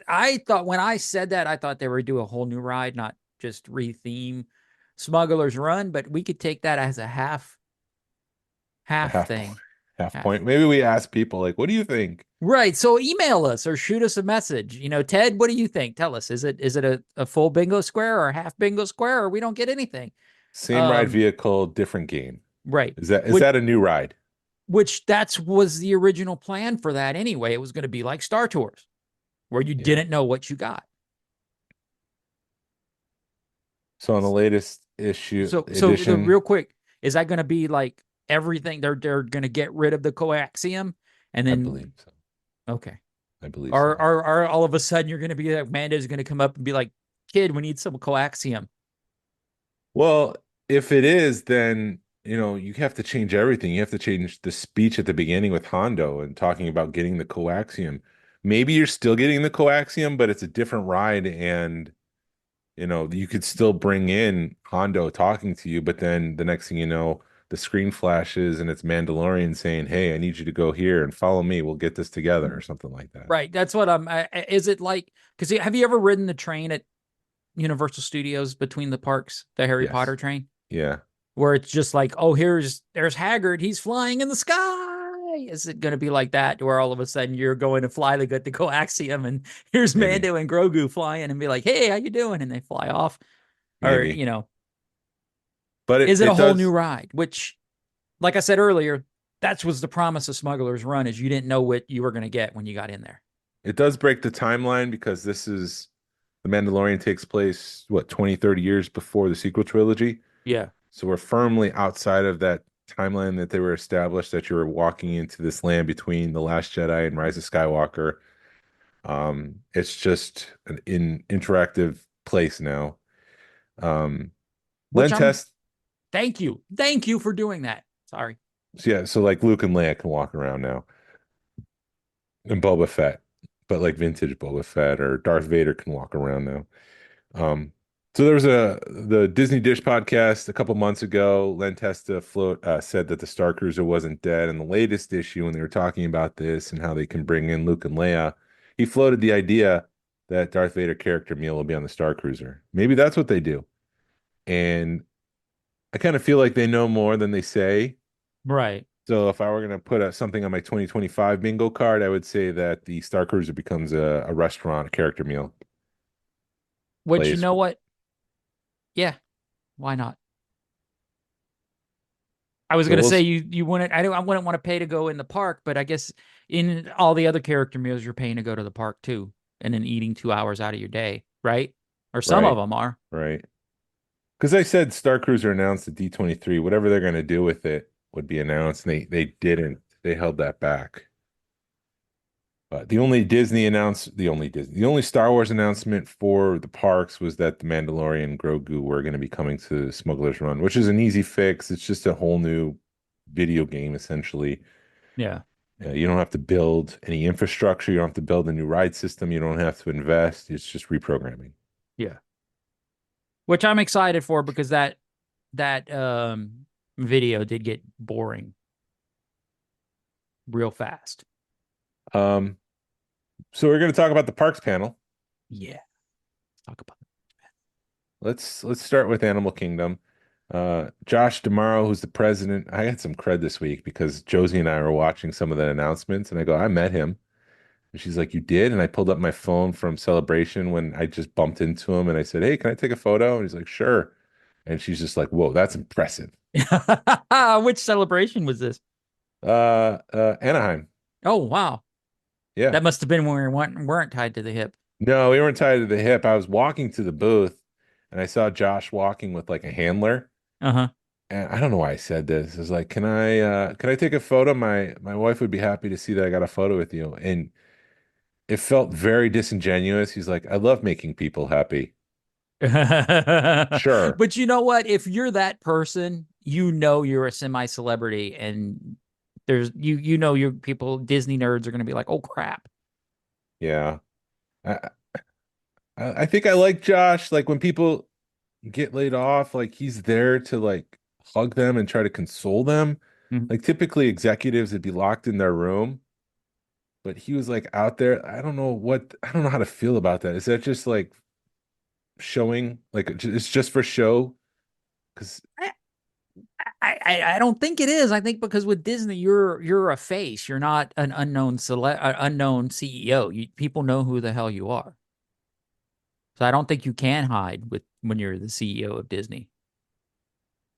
I thought when I said that, I thought they were do a whole new ride, not just retheme Smuggler's Run. But we could take that as a half thing. Half point. Maybe we ask people like, what do you think? Right. So email us or shoot us a message. Ted, what do you think? Tell us. Is it a full bingo square or a half bingo square, or we don't get anything? Same ride vehicle, different game. Right. Is that a new ride? Which was the original plan for that anyway. It was going to be like Star Tours, where you didn't know what you got. So on the latest Real quick, is that going to be like everything? They're going to get rid of the coaxium, and then I believe so. Okay. I believe so. so. Are all of a sudden you're going to be like, Mando's going to come up and be like, kid, we need some coaxium. Well, if it is, then you have to change everything. You have to change the speech at the beginning with Hondo and talking about getting the coaxium. Maybe you're still getting the coaxium, but it's a different ride, and you could still bring in Hondo talking to you, but then the next thing you know, the screen flashes and it's Mandalorian saying, "Hey, I need you to go here and follow me. We'll get this together," or something like that. Right. That's what is it like? Because have you ever ridden the train at Universal Studios between the parks, the Harry Potter train? Yeah. Where it's just like, oh, there's Hagrid. He's flying in the sky. yay. Is it going to be like that where all of a sudden you're going to fly the good to go Axiom and here's Maybe. Mando and Grogu flying and be like, hey, how you doing? And they fly off. Or, Maybe. But is it a it whole new does ride? Which, like I said earlier, that was the promise of Smuggler's Run is you didn't know what you were going to get when you got in there. it does break the timeline because this is The Mandalorian takes place, what, 20, 30 years before the sequel trilogy. Yeah. So we're firmly outside of that timeline that they were established that you were walking into this land between The Last Jedi and Rise of Skywalker. It's just an interactive place now. Which Len Test, thank you. Thank you for doing that. Sorry. so yeah, so like Luke and Leia can walk around now. And Boba Fett, but like vintage Boba Fett or Darth Vader can walk around now. So there was the Disney Dish podcast a couple months ago. Len Testa said that the Star Cruiser wasn't dead. In the latest issue, when they were talking about this and how they can bring in Luke and Leia, he floated the idea that Darth Vader character meal will be on the Star Cruiser. Maybe that's what they do. And I kind of feel like they know more than they say. Right. So if I were going to put something on my 2025 bingo card, I would say that the Star Cruiser becomes a restaurant, a character meal Which, you place. know what? Yeah. Why not? I was So gonna we'll say you wouldn't. I wouldn't want to pay to go in the park, but I guess in all the other character meals, you're paying to go to the park too, and then eating 2 hours out of your day, right? Or some of right, them are. right. Because I said Star Cruiser announced at D23, whatever they're going to do with it would be announced, and they didn't. They held that back. But the only Star Wars announcement for the parks was that the Mandalorian and Grogu were going to be coming to Smuggler's Run, which is an easy fix. It's just a whole new video game, essentially. Yeah. You don't have to build any infrastructure. You don't have to build a new ride system. You don't have to invest. It's just reprogramming. Yeah. Which I'm excited for because that video did get boring real fast. Um, so we're going to talk about the parks panel. Yeah. Let's talk about it. Let's start with Animal Kingdom. Josh Damaro, who's the president, I had some cred this week because Josie and I were watching some of the announcements, and I go, I met him. And she's like, you did? And I pulled up my phone from Celebration when I just bumped into him, and I said, hey, can I take a photo? And he's like, sure. And she's just like, whoa, that's impressive. Which celebration was this? Anaheim. Oh, wow. Yeah. That must have been when we weren't tied to the hip. No, we weren't tied to the hip. I was walking to the booth, and I saw Josh walking with like a handler. Uh-huh. And I don't know why I said this. It's like, can I take a photo? My wife would be happy to see that I got a photo with you. And it felt very disingenuous. He's like, I love making people happy. Sure. But you know what? If you're that person, you know you're a semi-celebrity, and there's your people, Disney nerds are going to be like, oh crap. Yeah. I I think I like Josh. Like when people get laid off, like he's there to like hug them and try to console them. Mhm. Like typically executives would be locked in their room, but he was like out there. I don't know how to feel about that. Is that just like showing, like it's just for show? Because I don't think it is. I think because with Disney, you're a face. You're not an unknown CEO. People know who the hell you are. So I don't think you can hide when you're the CEO of Disney.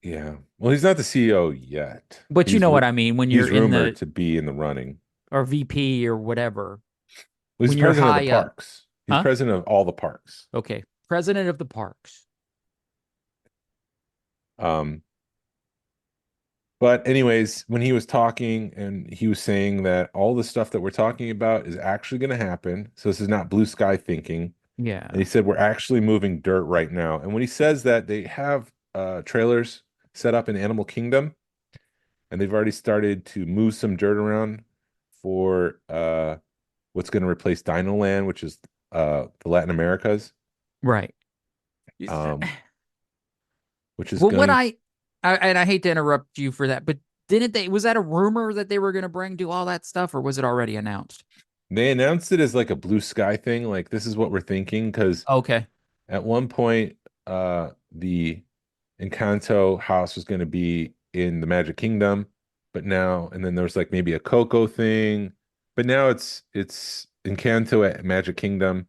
yeah, well, he's not the CEO yet. But you know what I mean when you're He's in rumored the to be in the running. or VP or whatever. Well, he's When you're president of the high up. parks. He's Huh? president of all the parks. Okay. President of the parks. Um, But anyways, when he was talking and he was saying that all the stuff that we're talking about is actually going to happen. So this is not blue sky thinking. Yeah. And he said we're actually moving dirt right now. And when he says that, they have trailers set up in Animal Kingdom, and they've already started to move some dirt around for what's going to replace Dino Land, which is the Latin Americas, Right. um, which is Well, what going. and I hate to interrupt you for that, but was that a rumor that they were going to do all that stuff, or was it already announced? They announced it as like a blue sky thing, like this is what we're thinking, because Okay. at one point, the Encanto house was going to be in the Magic Kingdom, but now and then there was like maybe a Coco thing, but now it's Encanto at Magic Kingdom.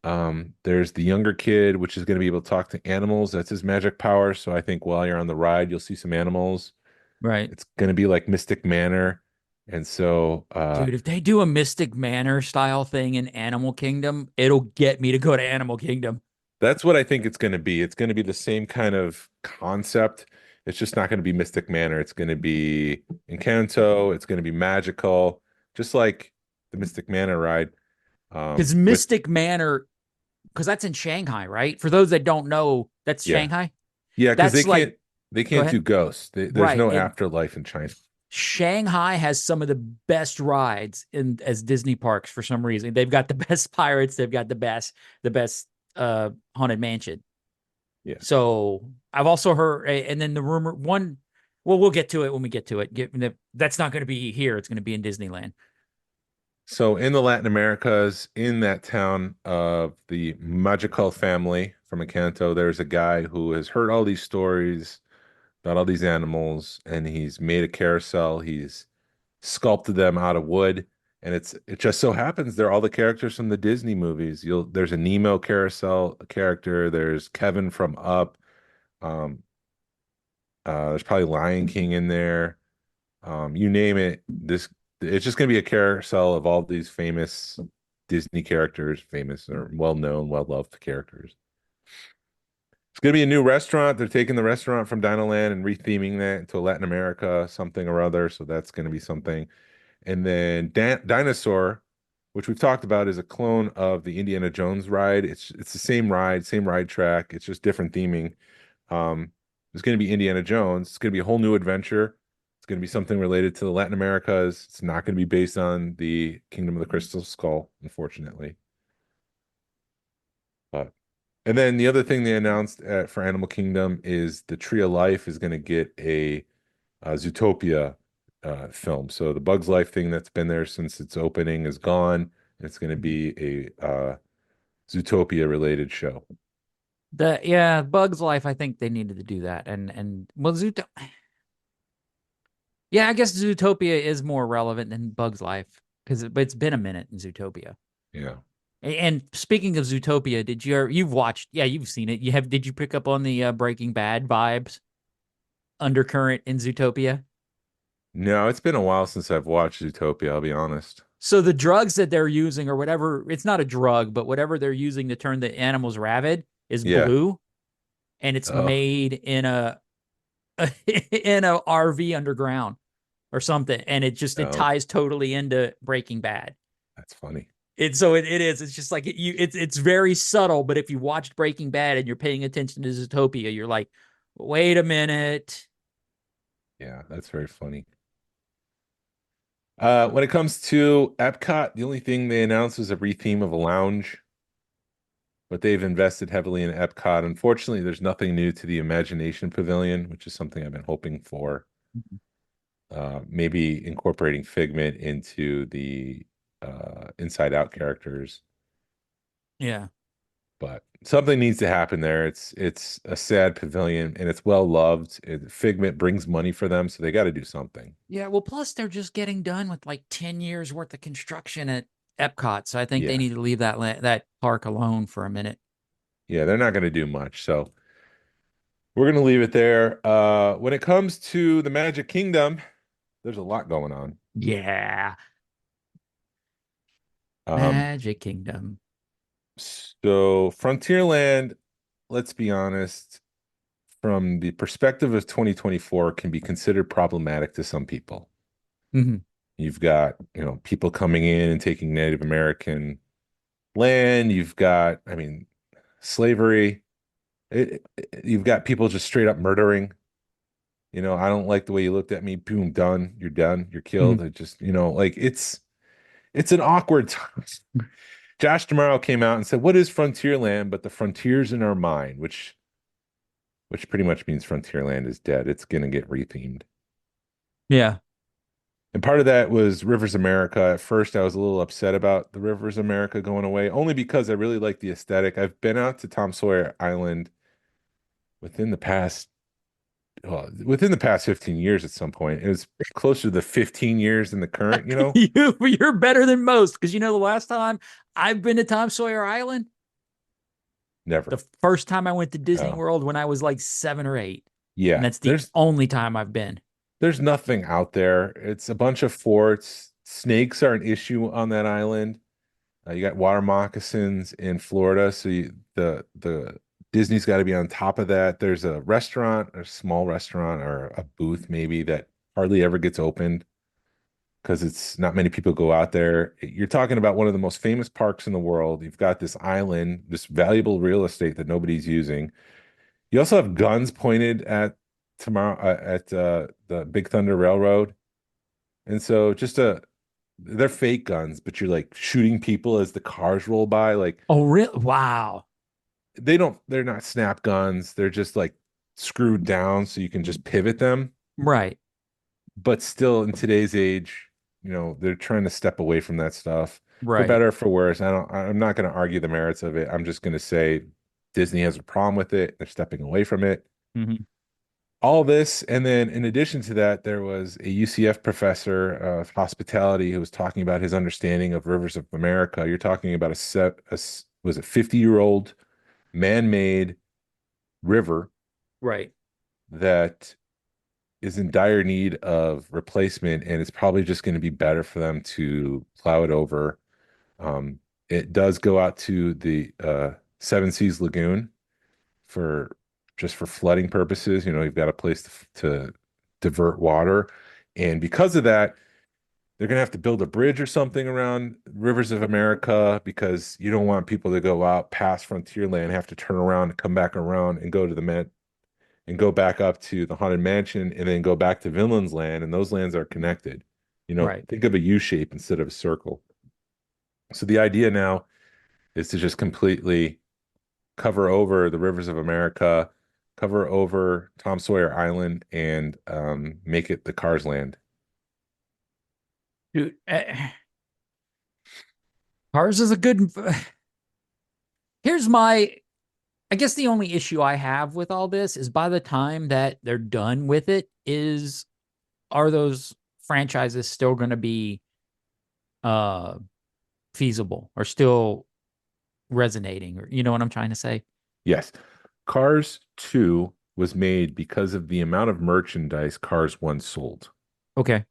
There's the younger kid, which is going to be able to talk to animals. That's his magic power. So I think while you're on the ride, you'll see some animals. Right. It's going to be like Mystic Manor. And so Dude, if they do a Mystic Manor style thing in Animal Kingdom, it'll get me to go to Animal Kingdom. that's what I think it's going to be. It's going to be the same kind of concept. It's just not going to be Mystic Manor. It's going to be Encanto. It's going to be magical, just like the Mystic Manor ride. Because With Mystic Manor, because that's in Shanghai, right? For those that don't know, that's yeah, Shanghai. yeah, because That's like, they go can't ahead. do ghosts. There's Right. no And afterlife in China. Shanghai has some of the best rides in as Disney parks for some reason. They've got the best pirates, they've got the best haunted mansion. Yeah. So I've also heard, and then the rumor one, well, we'll get to it when we get to it. That's not going to be here. It's going to be in Disneyland. So in the Latin Americas, in that town of the Magical family from Encanto, there's a guy who has heard all these stories about all these animals, and he's made a carousel. He's sculpted them out of wood, and it just so happens they're all the characters from the Disney movies. There's a Nemo carousel character. There's Kevin from Up. Um, there's probably Lion King in there. You name it. It's just gonna be a carousel of all these famous Disney characters, famous or well-known, well-loved characters. It's gonna be a new restaurant. They're taking the restaurant from Dinoland and retheming that into Latin America, something or other. So that's gonna be something. And then Dinosaur, which we've talked about, is a clone of the Indiana Jones ride. It's the same ride track. It's just different theming. It's going to be Indiana Jones. It's going to be a whole new adventure. It's going to be something related to the Latin Americas. It's not going to be based on the Kingdom of the Crystal Skull, unfortunately. But and then the other thing they announced for Animal Kingdom is the Tree of Life is going to get a Zootopia film. So the Bugs Life thing that's been there since its opening is gone. It's going to be a Zootopia related show. Yeah, Bugs Life. I think they needed to do that, and well, yeah, I guess Zootopia is more relevant than Bugs Life but it's been a minute in Zootopia. Yeah. And speaking of Zootopia, you've watched? Yeah, you've seen it. Did you pick up on the Breaking Bad vibes undercurrent in Zootopia? No, it's been a while since I've watched Zootopia, I'll be honest. So the drugs that they're using, or whatever, it's not a drug, but whatever they're using to turn the animals rabid is Yeah. blue, and it's Oh, made in a in a RV underground or something, and it no. ties totally into Breaking Bad. That's funny. It is. It's just like it's very subtle, but if you watched Breaking Bad and you're paying attention to Zootopia, you're like, wait a minute. Yeah, that's very funny. When it comes to Epcot, the only thing they announced was a retheme of a lounge, but they've invested heavily in Epcot. Unfortunately, there's nothing new to the Imagination Pavilion, which is something I've been hoping for. Maybe incorporating Figment into the Inside Out characters, Yeah. but something needs to happen there. It's a sad pavilion and it's well loved. Figment brings money for them, so they got to do something. Yeah. Well, plus they're just getting done with like 10 years worth of construction at Epcot. So I think they Yeah, need to leave that park alone for a minute. yeah, they're not going to do much, so we're going to leave it there. When it comes to the Magic Kingdom, there's a lot going on. Yeah. Um, Magic Kingdom. so Frontierland, let's be honest, from the perspective of 2024, can be considered problematic to some people. Mm-hmm. You've got, people coming in and taking Native American land. You've got, I mean, slavery. You've got people just straight up murdering. I don't like the way you looked at me. Boom, done. You're done. You're killed. It just, like it's an awkward time. Josh Tomorrow came out and said, "What is Frontierland? But the frontiers in our mind," which pretty much means Frontierland is dead. It's gonna get rethemed. Yeah. And part of that was Rivers America. At first, I was a little upset about the Rivers America going away, only because I really like the aesthetic. I've been out to Tom Sawyer Island within the past within the past 15 years at some point. It was closer to the 15 years in the current, You're better than most because the last time I've been to Tom Sawyer Island, Never. the first time I went to Disney Oh, World when I was like 7 or 8. And yeah. that's the only time I've been. There's nothing out there. It's a bunch of forts. Snakes are an issue on that island. You got water moccasins in Florida, so the Disney's got to be on top of that. There's a restaurant, a small restaurant, or a booth maybe that hardly ever gets opened because it's not many people go out there. You're talking about one of the most famous parks in the world. You've got this island, this valuable real estate that nobody's using. You also have guns pointed at the Big Thunder Railroad, and so they're fake guns, but you're like shooting people as the cars roll by. Like, Oh, really? Wow. they're not snap guns. They're just like screwed down so you can just pivot them. Right. But still in today's age, they're trying to step away from that stuff for Right. better or for worse. I'm not going to argue the merits of it. I'm just going to say Disney has a problem with it. They're stepping away from it. Mhm. All this, and then in addition to that, there was a UCF professor of hospitality who was talking about his understanding of rivers of America. You're talking about was it 50-year-old man-made river Right. that is in dire need of replacement, and it's probably just going to be better for them to plow it over. It does go out to the Seven Seas Lagoon for flooding purposes. You've got a place to divert water, and because of that, they're gonna have to build a bridge or something around rivers of America because you don't want people to go out past Frontierland, have to turn around and come back around and go to the Met and go back up to the Haunted Mansion and then go back to Vinland's Land, and those lands are connected. Right. Think of a U shape instead of a circle. So the idea now is to just completely cover over the rivers of America, cover over Tom Sawyer Island, and make it the Cars Land. Dude, Cars is a good. Here's I guess the only issue I have with all this is by the time that they're done with it are those franchises still going to be feasible or still resonating, or you know what I'm trying to say? Yes. Cars 2 was made because of the amount of merchandise Cars 1 sold. Okay.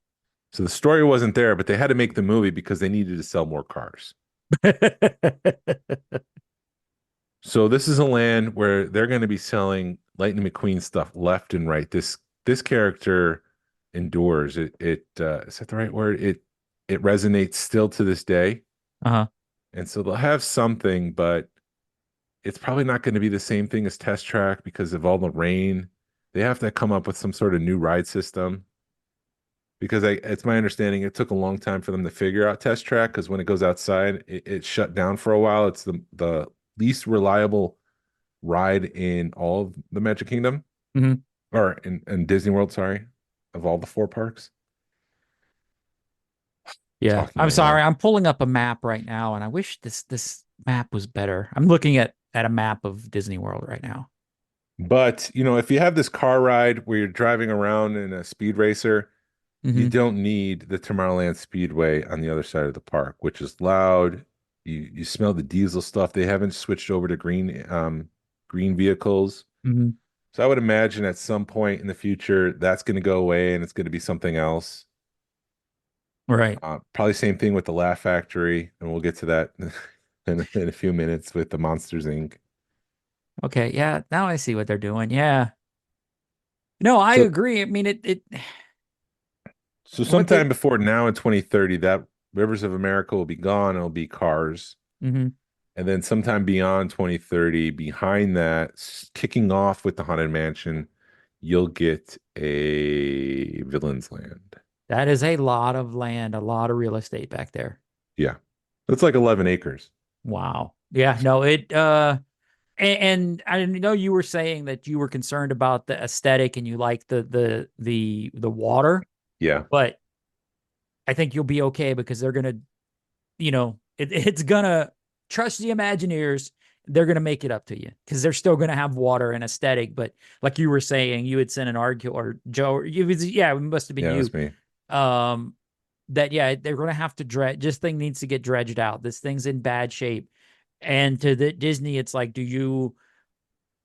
So the story wasn't there, but they had to make the movie because they needed to sell more cars. So this is a land where they're going to be selling Lightning McQueen stuff left and right. This character endures. Is that the right word? It resonates still to this day. Uh-huh. And so they'll have something, but it's probably not going to be the same thing as Test Track because of all the rain. They have to come up with some sort of new ride system. Because it's my understanding it took a long time for them to figure out Test Track because when it goes outside, it shut down for a while. It's the least reliable ride in all of the Magic Kingdom, or in Disney World, sorry, of all the 4 parks. Yeah. Talking I'm right sorry. now. I'm pulling up a map right now, and I wish this map was better. I'm looking at a map of Disney World right now. But if you have this car ride where you're driving around in a speed racer, you don't need the Tomorrowland Speedway on the other side of the park, which is loud. You smell the diesel stuff. They haven't switched over to green vehicles. So I would imagine at some point in the future that's going to go away and it's going to be something else. Right. Probably same thing with the Laugh Factory, and we'll get to that in a few minutes with the Monsters Inc. Okay. Yeah. Now I see what they're doing. Yeah. No, I So agree. I mean, so what they, sometime before now in 2030, that Rivers of America will be gone. It'll be Cars. mhm. And then sometime beyond 2030, behind that, kicking off with the Haunted Mansion, you'll get a Villain's Land. That is a lot of land, a lot of real estate back there. Yeah. That's like 11 acres. Wow. Yeah. No, and I know you were saying that you were concerned about the aesthetic and you like the water, Yeah. but I think you'll be okay because they're gonna, it's gonna trust the Imagineers. they're going to make it up to you because they're still going to have water and aesthetic. But like you were saying, you had sent an article, or Joe, yeah, it must have been Yeah, it you. was me. That yeah, they're going to have to dredge. This thing needs to get dredged out. This thing's in bad shape. And to the Disney, it's like, do you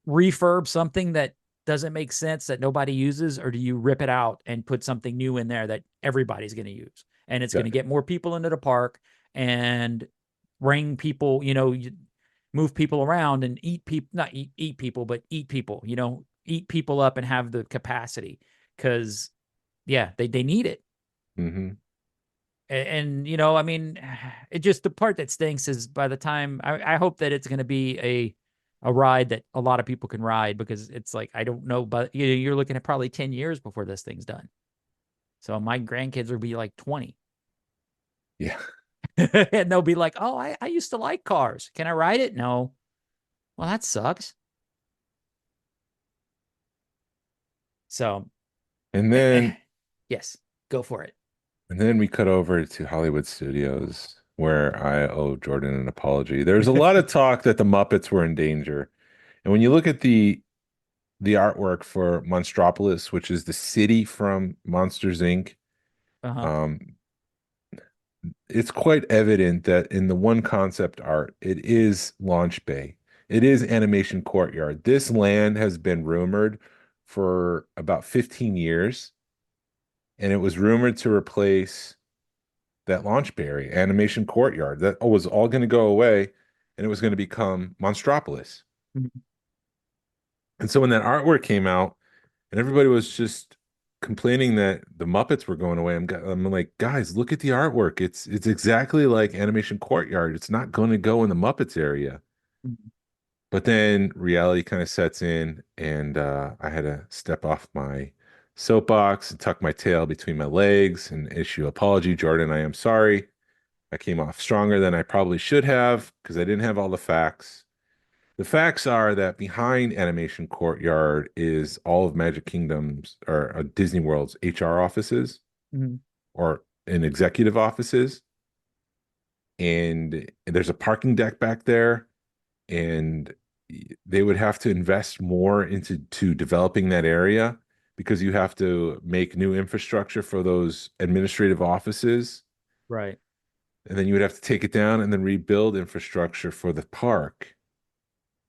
refurb something that doesn't make sense that nobody uses, or do you rip it out and put something new in there that everybody's going to use, and it's Yeah. going to get more people into the park and bring people, move people around and eat people, not eat people, but eat people, eat people up and have the capacity, because yeah, they need it. Mm-hmm. And I mean, it just, the part that stinks is, by the time I hope that it's going to be a ride that a lot of people can ride, because it's like, I don't know, but you're looking at probably 10 years before this thing's done. So my grandkids will be like 20. Yeah. And they'll be like, oh, I used to like cars. Can I ride it? No. Well, that sucks. So, And then yes, go for it. And then we cut over to Hollywood Studios, where I owe Jordan an apology. There's a lot of talk that the Muppets were in danger. And when you look at the artwork for Monstropolis, which is the city from Monsters Inc., Uh-huh. um, it's quite evident that in the one concept art, it is Launch Bay. It is Animation Courtyard. This land has been rumored for about 15 years, and it was rumored to replace that launch bay, Animation Courtyard, that was all going to go away, and it was going to become Monstropolis. Mhm. And so when that artwork came out, and everybody was just complaining that the Muppets were going away, I'm like, guys, look at the artwork. It's exactly like Animation Courtyard. It's not going to go in the Muppets area. Mhm. But then reality kind of sets in, and I had to step off my soapbox and tuck my tail between my legs and issue apology. Jordan, I am sorry. I came off stronger than I probably should have because I didn't have all the facts. The facts are that behind Animation Courtyard is all of Magic Kingdom's or Disney World's HR offices Mhm. or in executive offices. And there's a parking deck back there, and they would have to invest more into developing that area because you have to make new infrastructure for those administrative offices, Right. and then you would have to take it down and then rebuild infrastructure for the park.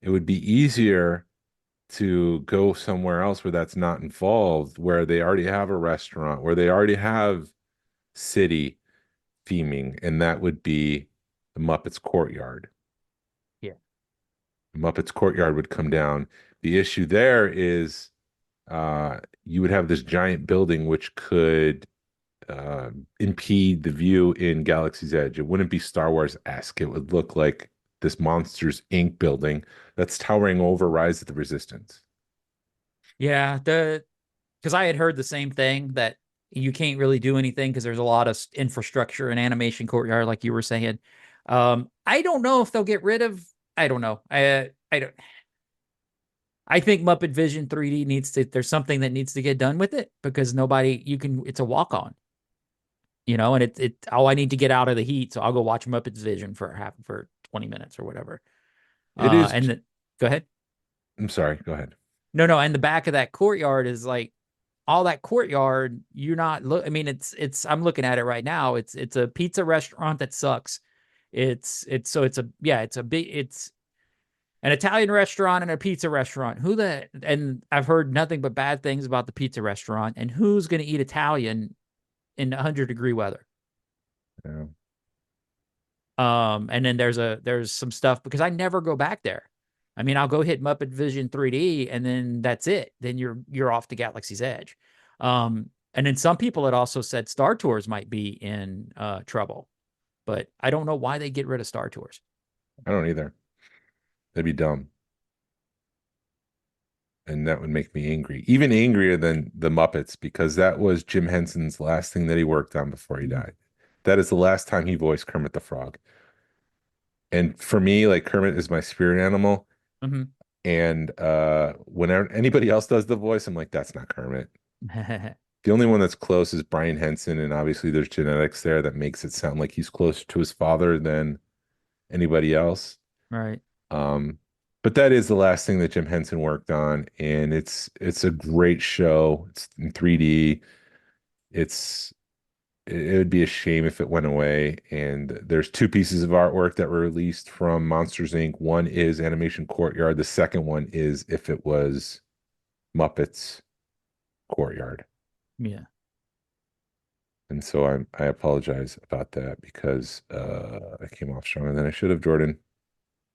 It would be easier to go somewhere else where that's not involved, where they already have a restaurant, where they already have city theming, and that would be the Muppets Courtyard. Yeah. Muppets Courtyard would come down. The issue there is you would have this giant building which could impede the view in Galaxy's Edge. It wouldn't be Star Wars-esque. It would look like this Monsters Inc. building that's towering over Rise of the Resistance. Yeah. Because I had heard the same thing, that you can't really do anything because there's a lot of infrastructure and Animation Courtyard, like you were saying. I don't know if they'll get rid of. I don't know. I don't. I think Muppet Vision 3D needs to. There's something that needs to get done with it, because nobody. You can. It's a walk on. And it. Oh, I need to get out of the heat, so I'll go watch Muppets Vision for 20 minutes or whatever. It is. Go ahead. I'm sorry. Go ahead. No. And the back of that courtyard is like, all that courtyard, you're not look. I mean, it's. I'm looking at it right now. It's a pizza restaurant that sucks. It's an Italian restaurant and a pizza restaurant. And I've heard nothing but bad things about the pizza restaurant. And who's going to eat Italian in 100-degree weather? Yeah. And then there's some stuff, because I never go back there. I mean, I'll go hit Muppet Vision 3D, and then that's it. Then you're off to Galaxy's Edge. And then some people had also said Star Tours might be in trouble, but I don't know why they get rid of Star Tours. I don't either. That'd be dumb. And that would make me angry, even angrier than the Muppets, because that was Jim Henson's last thing that he worked on before he died. That is the last time he voiced Kermit the Frog. And for me, like, Kermit is my spirit animal. Mm-hmm. And whenever anybody else does the voice, I'm like, that's not Kermit. The only one that's close is Brian Henson, and obviously there's genetics there that makes it sound like he's closer to his father than anybody else. Right. But that is the last thing that Jim Henson worked on, and it's a great show. It's in 3D. It's it would be a shame if it went away. And there's two pieces of artwork that were released from Monsters Inc. One is Animation Courtyard. The second one is If It Was Muppets Courtyard. Yeah. And so I apologize about that because I came off stronger than I should have, Jordan.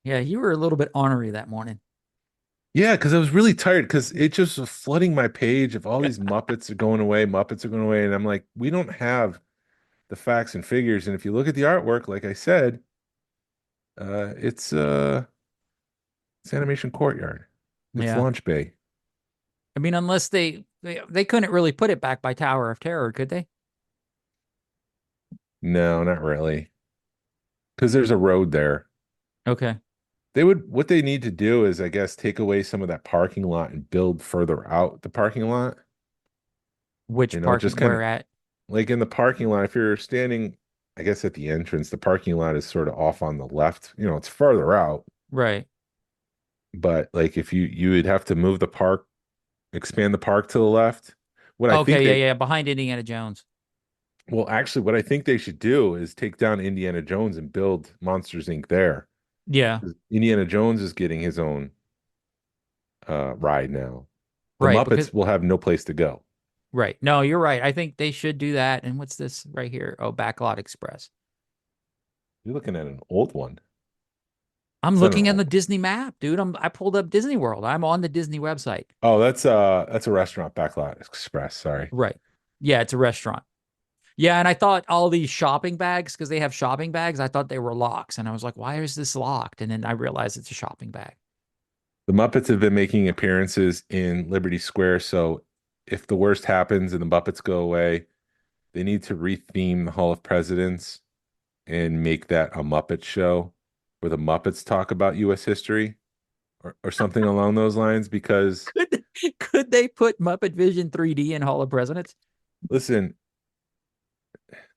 Yeah, you were a little bit ornery that morning. Yeah, because I was really tired because it just was flooding my page of all these Muppets are going away, Muppets are going away. And I'm like, we don't have the facts and figures. And if you look at the artwork, like I said, uh, it's uh it's Animation Courtyard. It's Yeah. Launch Bay. I mean, unless they couldn't really put it back by Tower of Terror, could they? No, not really. Because there's a road there. Okay. What they need to do is, I guess, take away some of that parking lot and build further out the parking lot. Which Just parking kind of where at? like in the parking lot, if you're standing, I guess at the entrance, the parking lot is sort of off on the left. It's further out, Right. but like if you would have to move the park, expand the park to the left. What I think Okay, yeah, they yeah, behind Indiana Jones. Well, actually, what I think they should do is take down Indiana Jones and build Monsters Inc. there. Yeah, 'Cause Indiana Jones is getting his own ride now. The right, because Muppets will have no place to go. right. No, you're right. I think they should do that. And what's this right here? Oh, Backlot Express. You're looking at an old one. I'm It's not an looking at old. the Disney map, dude. I pulled up Disney World. I'm on the Disney website. Oh, that's a restaurant, Backlot Express. Sorry. Right. Yeah, it's a restaurant. Yeah, and I thought all these shopping bags, because they have shopping bags, I thought they were locks. And I was like, why is this locked? And then I realized it's a shopping bag. The Muppets have been making appearances in Liberty Square, so if the worst happens and the Muppets go away, they need to retheme the Hall of Presidents and make that a Muppet show where the Muppets talk about U.S. history or something along those lines. Because Could they put Muppet Vision 3D in Hall of Presidents? listen,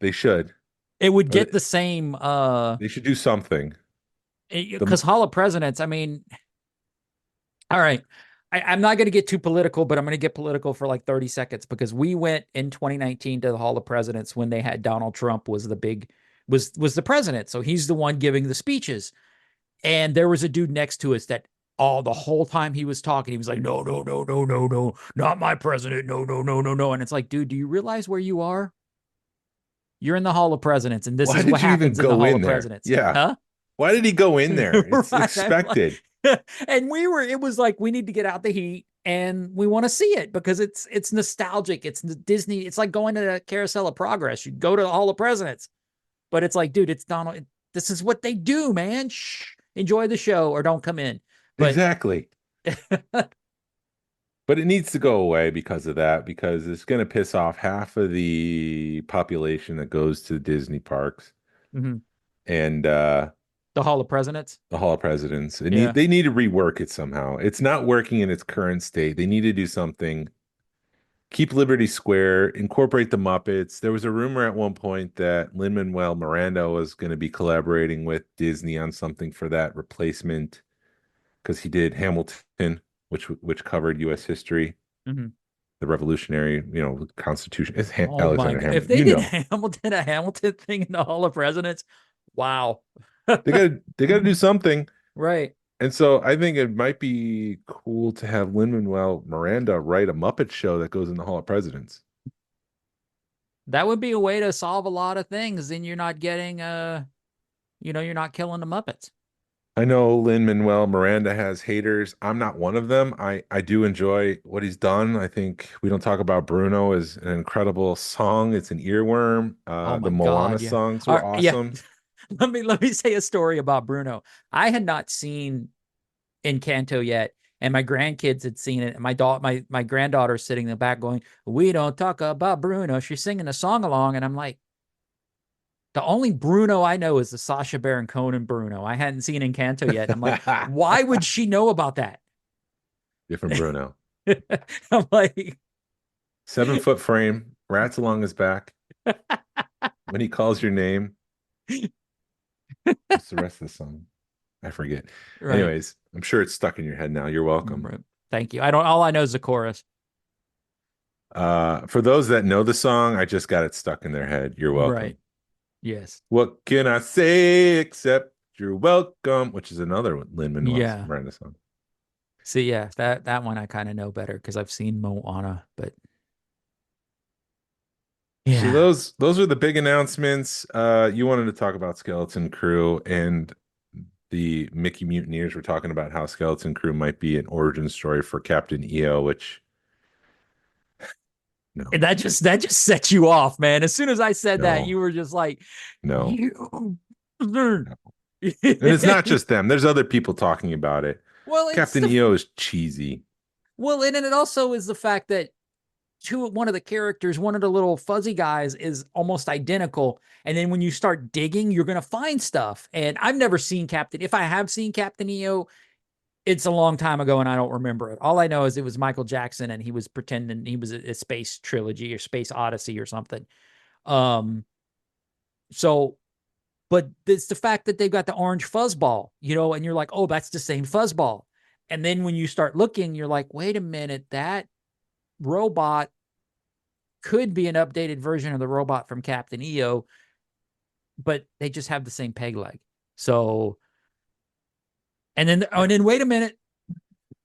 they should. It would Or get the same they should do something. The because Hall of Presidents, I mean, all right. I'm not going to get too political, but I'm going to get political for like 30 seconds because we went in 2019 to the Hall of Presidents when they had Donald Trump was the big was the president. So he's the one giving the speeches. And there was a dude next to us that all the whole time he was talking, he was like, no, no, no, no, no, no, not my president. No, no, no, no, no. And it's like, dude, do you realize where you are? You're in the Hall of Presidents, and this Why is what did you even happens in the go Hall in of there? Presidents. Yeah. Huh? Why did he go in there? It's Right. I'm like- expected. and it was like, we need to get out the heat and we want to see it because it's nostalgic. It's Disney. It's like going to the Carousel of Progress. You go to the Hall of Presidents, but it's like, dude, it's Donald. This is what they do, man. Shh, enjoy the show or don't come in. But Exactly. But it needs to go away because of that, because it's going to piss off half of the population that goes to Disney parks Mhm. and The Hall of Presidents. the Hall of Presidents. Yeah. They need to rework it somehow. It's not working in its current state. They need to do something. Keep Liberty Square, incorporate the Muppets. There was a rumor at one point that Lin-Manuel Miranda was going to be collaborating with Disney on something for that replacement because he did Hamilton, which covered U.S. history, Mhm. the Revolutionary, Constitution. It's Oh my Alexander God. If Hamilton. they did Hamilton, a Hamilton thing in the Hall of Presidents, wow. They got to do something. Right. And so I think it might be cool to have Lin-Manuel Miranda write a Muppet show that goes in the Hall of Presidents. That would be a way to solve a lot of things. Then you're not getting you're not killing the Muppets. I know Lin-Manuel Miranda has haters. I'm not one of them. I do enjoy what he's done. I think We Don't Talk About Bruno is an incredible song. It's an earworm. Oh The my Moana God, yeah. songs were Yeah. awesome. Let me say a story about Bruno. I had not seen Encanto yet, and my grandkids had seen it. And my granddaughter's sitting in the back going, "We don't talk about Bruno." She's singing a song along, and I'm like, the only Bruno I know is the Sacha Baron Cohen Bruno. I hadn't seen Encanto yet. I'm like, why would she know about that? Different Bruno. I'm like, 7-foot frame, rats along his back. When he calls your name. What's the rest of the song? I forget. Right. Anyways, I'm sure it's stuck in your head now. You're welcome. Right. Thank you. I don't. All I know is the chorus. For those that know the song, I just got it stuck in their head. You're welcome. Right. Yes. What can I say except you're welcome? Which is another Lin-Manuel Yeah. Miranda song. See, yeah, that one I kind of know better because I've seen Moana, but So yeah. those are the big announcements. You wanted to talk about Skeleton Crew and the Mickey Mutineers. We're talking about how Skeleton Crew might be an origin story for Captain EO, which no, And that just set you off, man. As soon as I said that, no, you were just like, no, you. no. And it's not just them. There's other people talking about it. Well, it's Captain EO is cheesy. well, and it also is the fact that one of the characters, one of the little fuzzy guys, is almost identical. And then when you start digging, you're gonna find stuff. And I've never seen Captain. If I have seen Captain EO, it's a long time ago and I don't remember it. All I know is it was Michael Jackson and he was pretending he was a space trilogy or space odyssey or something. Um, so, but it's the fact that they've got the orange fuzzball, and you're like, oh, that's the same fuzzball. And then when you start looking, you're like, wait a minute, that robot could be an updated version of the robot from Captain EO, but they just have the same peg leg. So, and then wait a minute,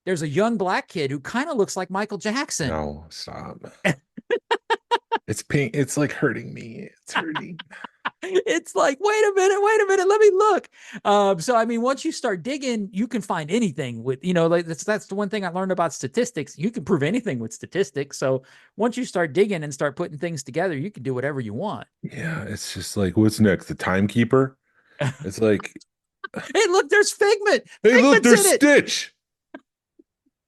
there's a young black kid who kind of looks like Michael Jackson. No, stop. It's pain. It's like hurting me. It's hurting. It's like, wait a minute, let me look. So I mean, once you start digging, you can find anything with, like that's the one thing I learned about statistics. You can prove anything with statistics. So once you start digging and start putting things together, you can do whatever you want. Yeah, it's just like, what's next? The timekeeper? It's like, Hey, look, there's Figment. hey, look, Figment's there's in it. Stitch.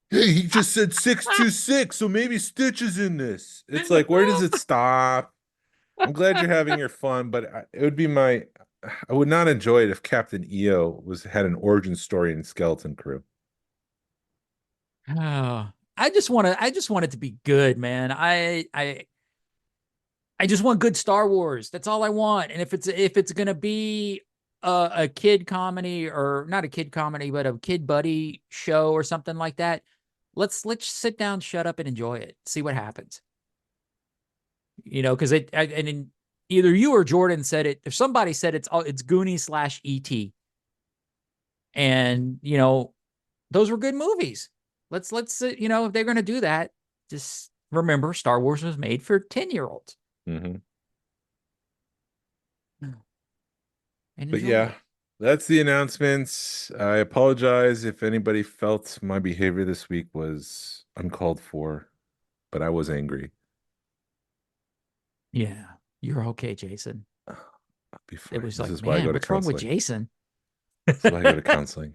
Hey, he just said 626, so maybe Stitch is in this. It's like, where does it stop? I'm glad you're having your fun, but it would be I would not enjoy it if Captain EO had an origin story in Skeleton Crew. Oh, I just want it to be good, man. I just want good Star Wars. That's all I want. And if it's gonna be a kid comedy, or not a kid comedy, but a kid buddy show or something like that, let's sit down, shut up, and enjoy it. See what happens. Because either you or Jordan said it. If somebody said it's Goonies / ET, and those were good movies. Let's if they're gonna do that, just remember Star Wars was made for 10-year-olds. Mm-hmm. But yeah, that's the announcements. I apologize if anybody felt my behavior this week was uncalled for, but I was angry. Yeah, you're okay, Jason. I'll be fine. It was this like, is why I man, go to what's wrong with counseling. Jason? That's why I go to counseling.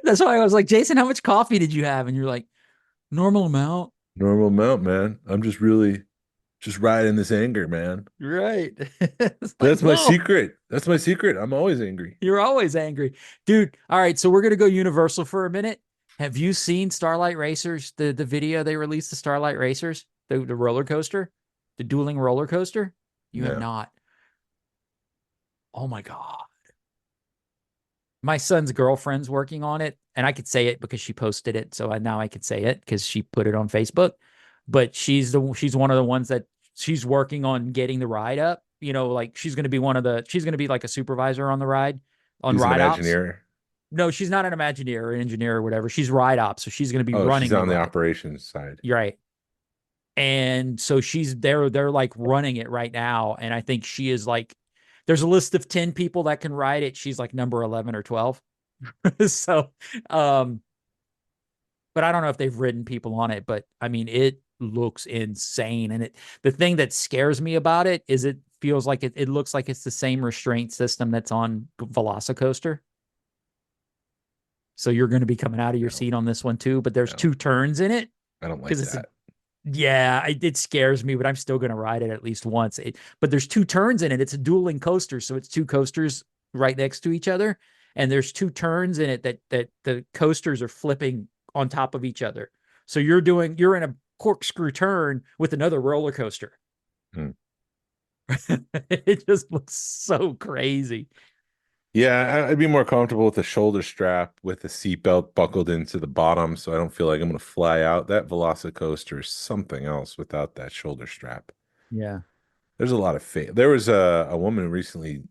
That's why I was like, Jason, how much coffee did you have? And you're like, normal amount. Normal amount, man. I'm just riding this anger, man. Right. That's my secret. That's my secret. I'm always angry. You're always angry. Dude. All right. So we're going to go Universal for a minute. Have you seen Starlight Racers? The video they released, the Starlight Racers, the roller coaster, the dueling roller coaster? You have not. Oh my God. My son's girlfriend's working on it, and I could say it because she posted it. So now I could say it because she put it on Facebook. But she's one of the ones that she's working on getting the ride up. Like she's going to be like a supervisor on the ride, on ride ops. No, she's not an Imagineer or engineer or whatever. She's ride ops, so she's going to be running. She's on the operations side. You're right. And so they're like running it right now, and I think she is like, there's a list of 10 people that can ride it. She's like number 11 or 12. So, but I don't know if they've ridden people on it, but I mean, it looks insane. And the thing that scares me about it is it feels like it looks like it's the same restraint system that's on Velocicoaster. So you're going to be coming out of your seat on this one too, but there's 2 turns in it. I don't like that. It scares me, but I'm still going to ride it at least once. But there's 2 turns in it. It's a dueling coaster. So it's 2 coasters right next to each other. And there's 2 turns in it that the coasters are flipping on top of each other. So you're in a corkscrew turn with another roller coaster. It just looks so crazy. Yeah, I'd be more comfortable with a shoulder strap with a seatbelt buckled into the bottom so I don't feel like I'm going to fly out. That Velocicoaster is something else without that shoulder strap. Yeah. There's a lot of fate. There was a woman who recently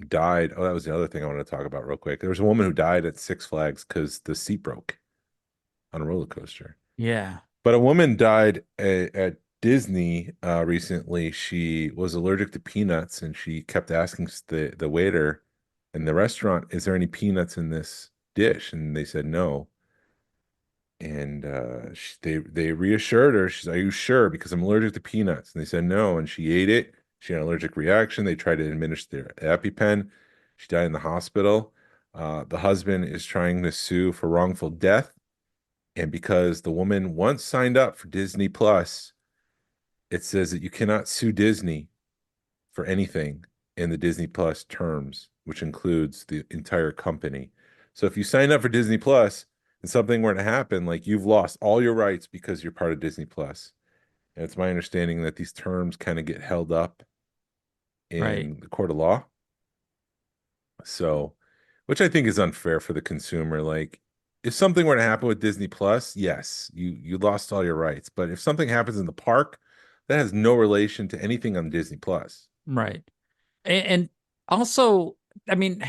died. Oh, that was the other thing I wanted to talk about real quick. There was a woman who died at Six Flags because the seat broke on a roller coaster. Yeah. But a woman died at Disney recently. She was allergic to peanuts, and she kept asking the waiter in the restaurant, "Is there any peanuts in this dish?" And they said no. And they reassured her. She's, "Are you sure? Because I'm allergic to peanuts." And they said no. And she ate it. She had an allergic reaction. They tried to administer the EpiPen. She died in the hospital. The husband is trying to sue for wrongful death. And because the woman once signed up for Disney Plus, it says that you cannot sue Disney for anything in the Disney Plus terms, which includes the entire company. So if you sign up for Disney Plus and something were to happen, like you've lost all your rights because you're part of Disney Plus. And it's my understanding that these terms kind of get held up Right. in the court of law. So, which I think is unfair for the consumer. Like, if something were to happen with Disney Plus, yes, you lost all your rights. But if something happens in the park, that has no relation to anything on Disney Plus. Right. And also, I mean,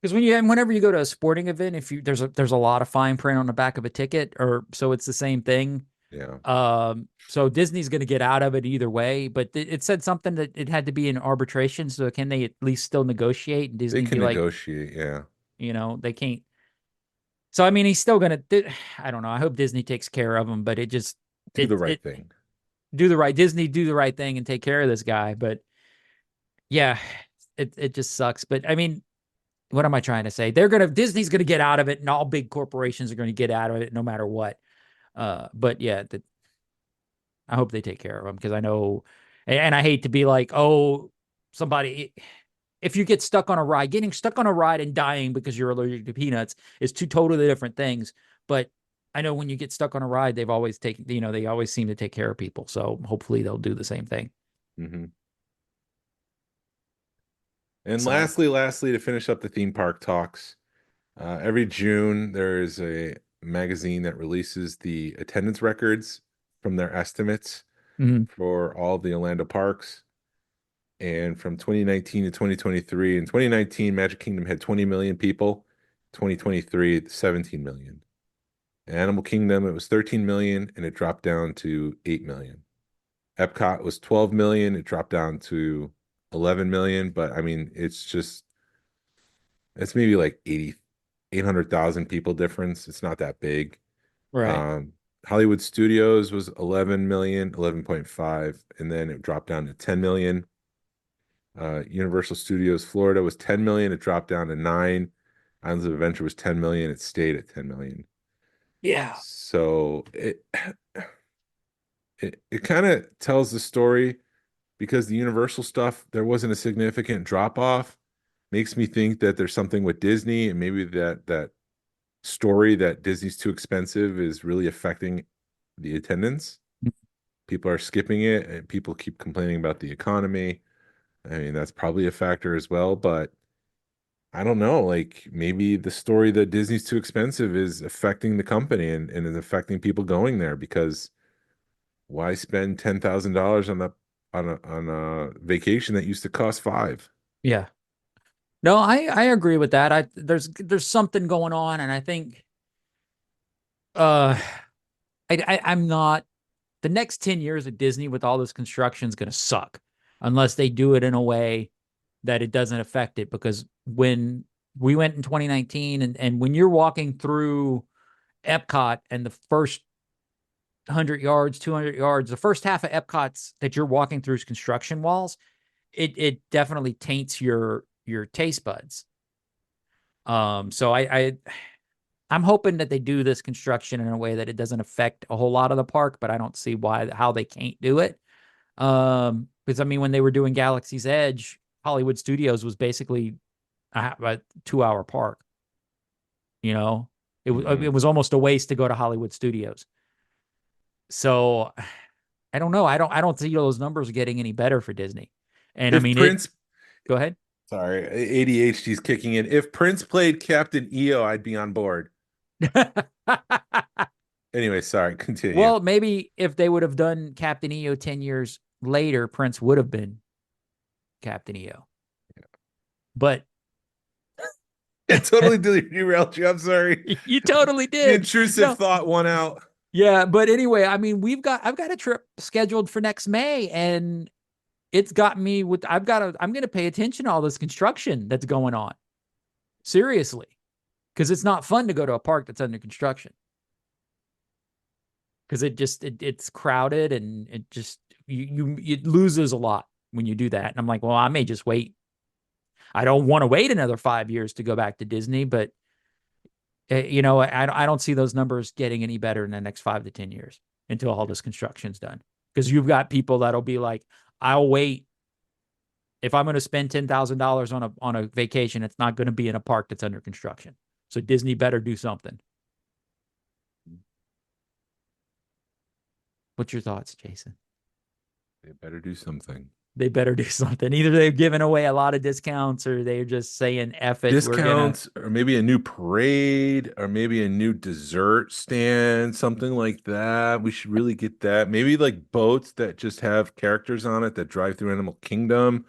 because whenever you go to a sporting event, if you there's a lot of fine print on the back of a ticket, or so it's the same thing. Yeah, So Disney's going to get out of it either way, but it said something that it had to be in arbitration. So can they at least still negotiate? And they Disney can be like, negotiate. Yeah, they can't. So I mean, he's still going to. I don't know. I hope Disney takes care of him, but it just do the right it thing. do the right thing and take care of this guy. But yeah, it just sucks. But I mean, what am I trying to say? Disney's gonna get out of it, and all big corporations are gonna get out of it no matter what. But yeah, I hope they take care of them because I know, and I hate to be like, oh, somebody. If you get stuck on a ride, getting stuck on a ride and dying because you're allergic to peanuts is two totally different things. But I know when you get stuck on a ride, they've always taken, they always seem to take care of people. So hopefully they'll do the same thing. Hmm. And So, lastly, to finish up the theme park talks, every June there is a magazine that releases the attendance records from their estimates mhm. for all the Orlando parks. And from 2019 to 2023, in 2019, Magic Kingdom had 20 million people. 2023, 17 million. Animal Kingdom, it was 13 million and it dropped down to 8 million. Epcot was 12 million, it dropped down to 11 million. But I mean, it's maybe like 800,000 people difference. It's not that big. Right. Hollywood Studios was 11 million, 11.5, and then it dropped down to 10 million. Universal Studios Florida was 10 million. It dropped down to 9. Islands of Adventure was 10 million. It stayed at 10 million. Yeah. So it kind of tells the story because the Universal stuff, there wasn't a significant drop off. Makes me think that there's something with Disney and maybe that story that Disney's too expensive is really affecting the attendance. People are skipping it and people keep complaining about the economy. I mean, that's probably a factor as well, but I don't know. Like maybe the story that Disney's too expensive is affecting the company and is affecting people going there because why spend $10,000 on a vacation that used to cost five? Yeah. No, I agree with that. There's something going on, and I think uh I'm not the next 10 years of Disney with all this construction is gonna suck unless they do it in a way that it doesn't affect it. Because when we went in 2019 and when you're walking through Epcot and the first 100 yards, 200 yards, the first half of Epcot's that you're walking through is construction walls, it definitely taints your taste buds. So I'm hoping that they do this construction in a way that it doesn't affect a whole lot of the park, but I don't see how they can't do it. Because I mean, when they were doing Galaxy's Edge, Hollywood Studios was basically a 2-hour park. You know, it Mhm. was almost a waste to go to Hollywood Studios. So I don't know. I don't see those numbers getting any better for Disney. And I If mean, Prince go ahead. Sorry, ADHD's kicking in. If Prince played Captain EO, I'd be on board. Anyway, sorry, continue. Well, maybe if they would have done Captain EO 10 years later, Prince would have been Captain EO. But It totally derailed you. I'm sorry. you totally The did. intrusive thought won out. Yeah, but anyway, I mean, I've got a trip scheduled for next May, and it's got me with I'm going to pay attention to all this construction that's going on. Seriously. Because it's not fun to go to a park that's under construction. Because it's crowded, and it just it loses a lot when you do that. And I'm like, well, I may just wait. I don't want to wait another 5 years to go back to Disney, but I don't see those numbers getting any better in the next 5 to 10 years until all this construction's done. Because you've got people that'll be like, I'll wait. If I'm going to spend $10,000 on a vacation, it's not going to be in a park that's under construction. So Disney better do something. What's your thoughts, Jason? They better do something. They better do something. Either they've given away a lot of discounts, or they're just saying F it. Discounts, or maybe a new parade, or maybe a new dessert stand, something like that. We should really get that. Maybe like boats that just have characters on it that drive through Animal Kingdom.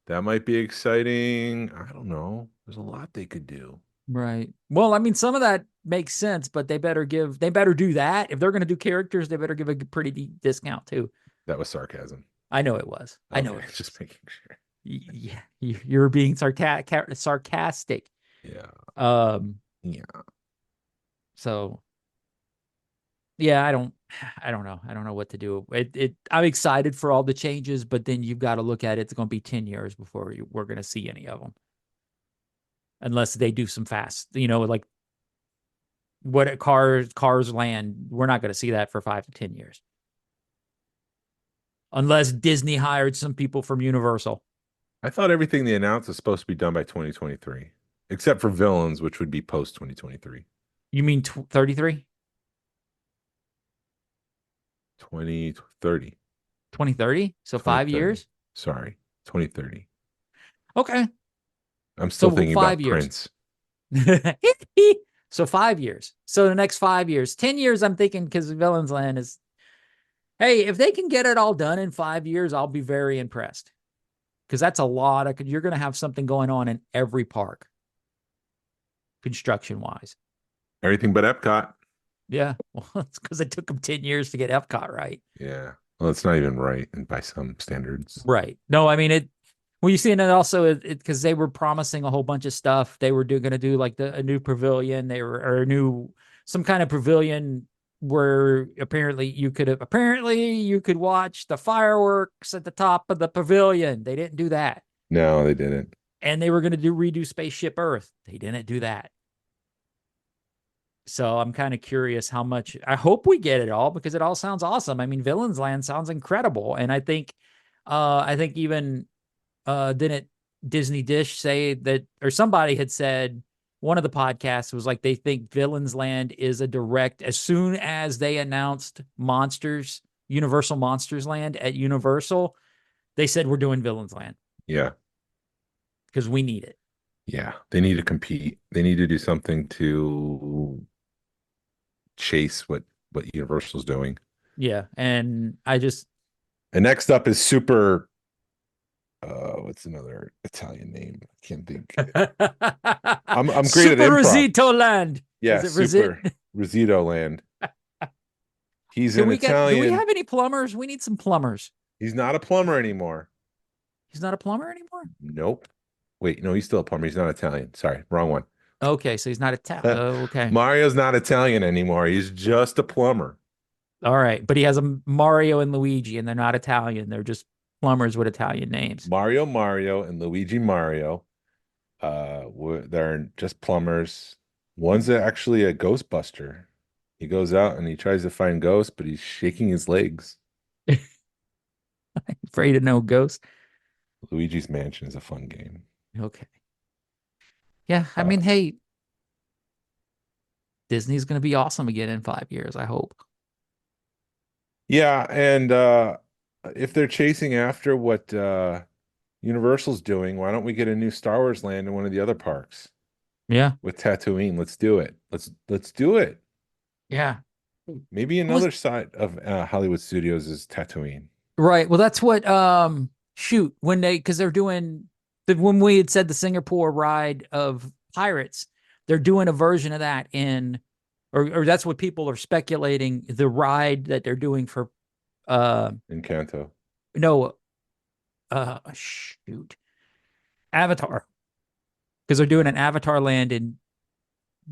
That might be exciting. I don't know. There's a lot they could do. Right. Well, I mean, some of that makes sense, but they better do that. If they're going to do characters, they better give a pretty deep discount too. That was sarcasm. I know it was. Okay, I know it was. Just making sure. Yeah, you're being sarcastic. Yeah. Yeah. So, yeah, I don't know. I don't know what to do. I'm excited for all the changes, but then you've got to look at it. It's going to be 10 years before we're going to see any of them, unless they do some fast. Like what at Cars Land. We're not going to see that for 5 to 10 years. Unless Disney hired some people from Universal. I thought everything they announced was supposed to be done by 2023, except for villains, which would be post 2023. You mean 33? 2030. 2030? So 5 years? Sorry, 2030. Okay. I'm still thinking about 5 years. Prince. So 5 years. So the next 5 years. 10 years, I'm thinking, because Villains Land is... Hey, if they can get it all done in 5 years, I'll be very impressed. Because that's a lot. You're going to have something going on in every park, construction-wise. Everything but Epcot. Yeah. Well, it's because it took them 10 years to get Epcot right. Yeah. Well, it's not even right by some standards. Right. No, I mean, well, you see, and it also, because they were promising a whole bunch of stuff. They were going to do like a new pavilion. Some kind of pavilion where apparently you could watch the fireworks at the top of the pavilion. They didn't do that. No, they didn't. And they were going to redo Spaceship Earth. They didn't do that. So I'm kind of curious how much. I hope we get it all, because it all sounds awesome. I mean, Villains Land sounds incredible. And I think even didn't Disney Dish say that, or somebody had said, one of the podcasts was like, they think Villains Land is a direct, as soon as they announced Universal Monsters Land at Universal, they said, we're doing Villains Land. Yeah. Because we need it. Yeah. They need to compete. They need to do something to chase what Universal's doing. Yeah. And next up is Super, what's another Italian name? I can't think. I'm great Super at improv. Rosito Land. Yeah, Super Rosito Land. He's an Italian. Do we have any plumbers? We need some plumbers. He's not a plumber anymore. He's not a plumber anymore? Nope. Wait, no, he's still a plumber. He's not Italian. Sorry, wrong one. Okay, so he's not Italian. Okay. Mario's not Italian anymore. He's just a plumber. All right, but he has a Mario and Luigi, and they're not Italian. They're just plumbers with Italian names. Mario, and Luigi Mario. They're just plumbers. One's actually a Ghostbuster. He goes out and he tries to find ghosts, but he's shaking his legs. Afraid of no ghosts. Luigi's Mansion is a fun game. Okay. Yeah, I mean, hey, Disney's going to be awesome again in 5 years, I hope. Yeah, and if they're chasing after what Universal's doing. Why don't we get a new Star Wars land in one of the other parks Yeah. with Tatooine? Let's do it. Let's do it. Yeah. Maybe What was another side of Hollywood Studios is Tatooine. right. Well, that's what shoot, when because they're doing when we had said the Singapore ride of Pirates, they're doing a version of that in or that's what people are speculating, the ride that they're doing for Encanto. no shoot. Avatar. Because they're doing an Avatar land in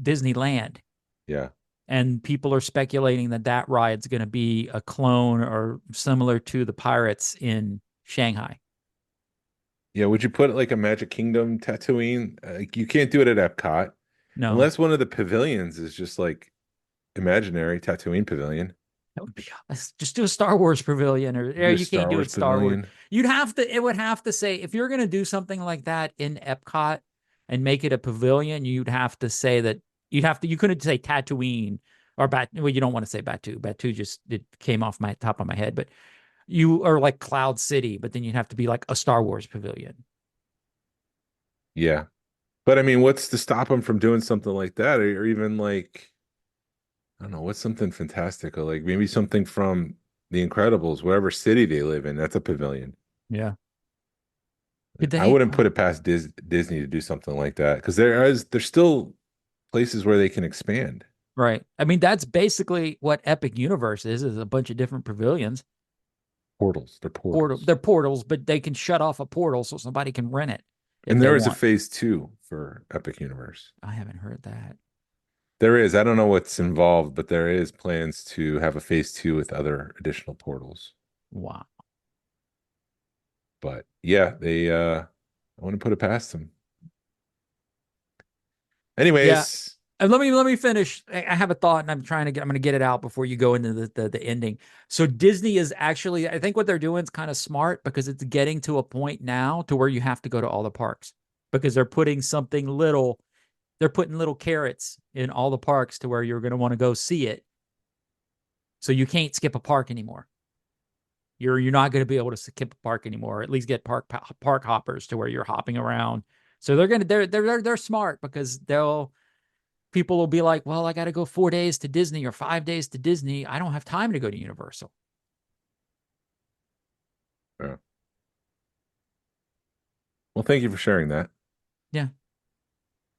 Disneyland. Yeah. And people are speculating that that ride's going to be a clone or similar to the Pirates in Shanghai. Yeah, would you put it like a Magic Kingdom Tatooine? Like you can't do it at Epcot No, unless one of the pavilions is just like imaginary Tatooine pavilion. that would be just do a Star Wars pavilion, or Do a you can't do Wars it Star Wars. pavilion. It would have to say, if you're going to do something like that in Epcot and make it a pavilion, you'd have to say that you couldn't say Tatooine or well, you don't want to say Batu. Batu it came off my top of my head, but you are like Cloud City, but then you'd have to be like a Star Wars pavilion. Yeah. But I mean, what's to stop them from doing something like that? Or even like, I don't know, what's something fantastic? Or like maybe something from The Incredibles, whatever city they live in, that's a pavilion. Yeah. I wouldn't put it past Disney to do something like that because there's still places where they can expand. Right. I mean, that's basically what Epic Universe is a bunch of different pavilions. Portals. They're portals. They're portals, but they can shut off a portal so somebody can rent it. And there is a phase 2 for Epic Universe. I haven't heard that. There is. I don't know what's involved, but there is plans to have a phase 2 with other additional portals. Wow. But yeah, I wouldn't put it past them. Anyways. Yeah. And let me finish. I have a thought, and I'm going to get it out before you go into the ending. So Disney is actually, I think what they're doing is kind of smart because it's getting to a point now to where you have to go to all the parks because they're putting they're putting little carrots in all the parks to where you're going to want to go see it. So you can't skip a park anymore. You're not going to be able to skip a park anymore, or at least get park hoppers to where you're hopping around. So they're smart because people will be like, well, I got to go 4 days to Disney or 5 days to Disney. I don't have time to go to Universal. Yeah. Well, thank you for sharing that. Yeah.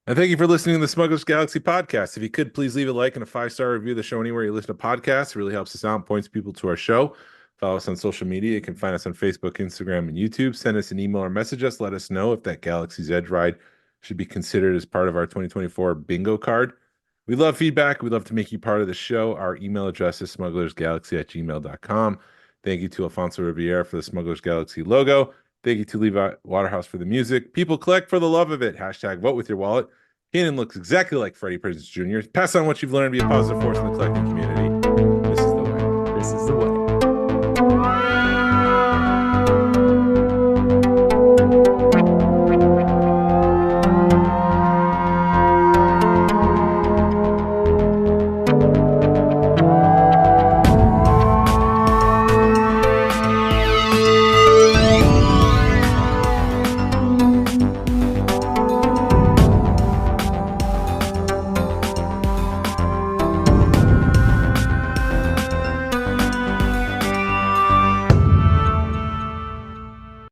And thank you for listening to the Smugglers Galaxy podcast. If you could, please leave a like and a 5-star review of the show anywhere you listen to podcasts. It really helps us out and points people to our show. Follow us on social media. You can find us on Facebook, Instagram, and YouTube. Send us an email or message us. Let us know if that Galaxy's Edge ride should be considered as part of our 2024 bingo card. We love feedback. We love to make you part of the show. Our email address is smugglersgalaxy@gmail.com. Thank you to Alfonso Riviera for the Smugglers Galaxy logo. Thank you to Levi Waterhouse for the music. People collect for the love of it. Hashtag vote with your wallet. Kanan looks exactly like Freddie Prinze Jr. Pass on what you've learned. Be a positive force in the collecting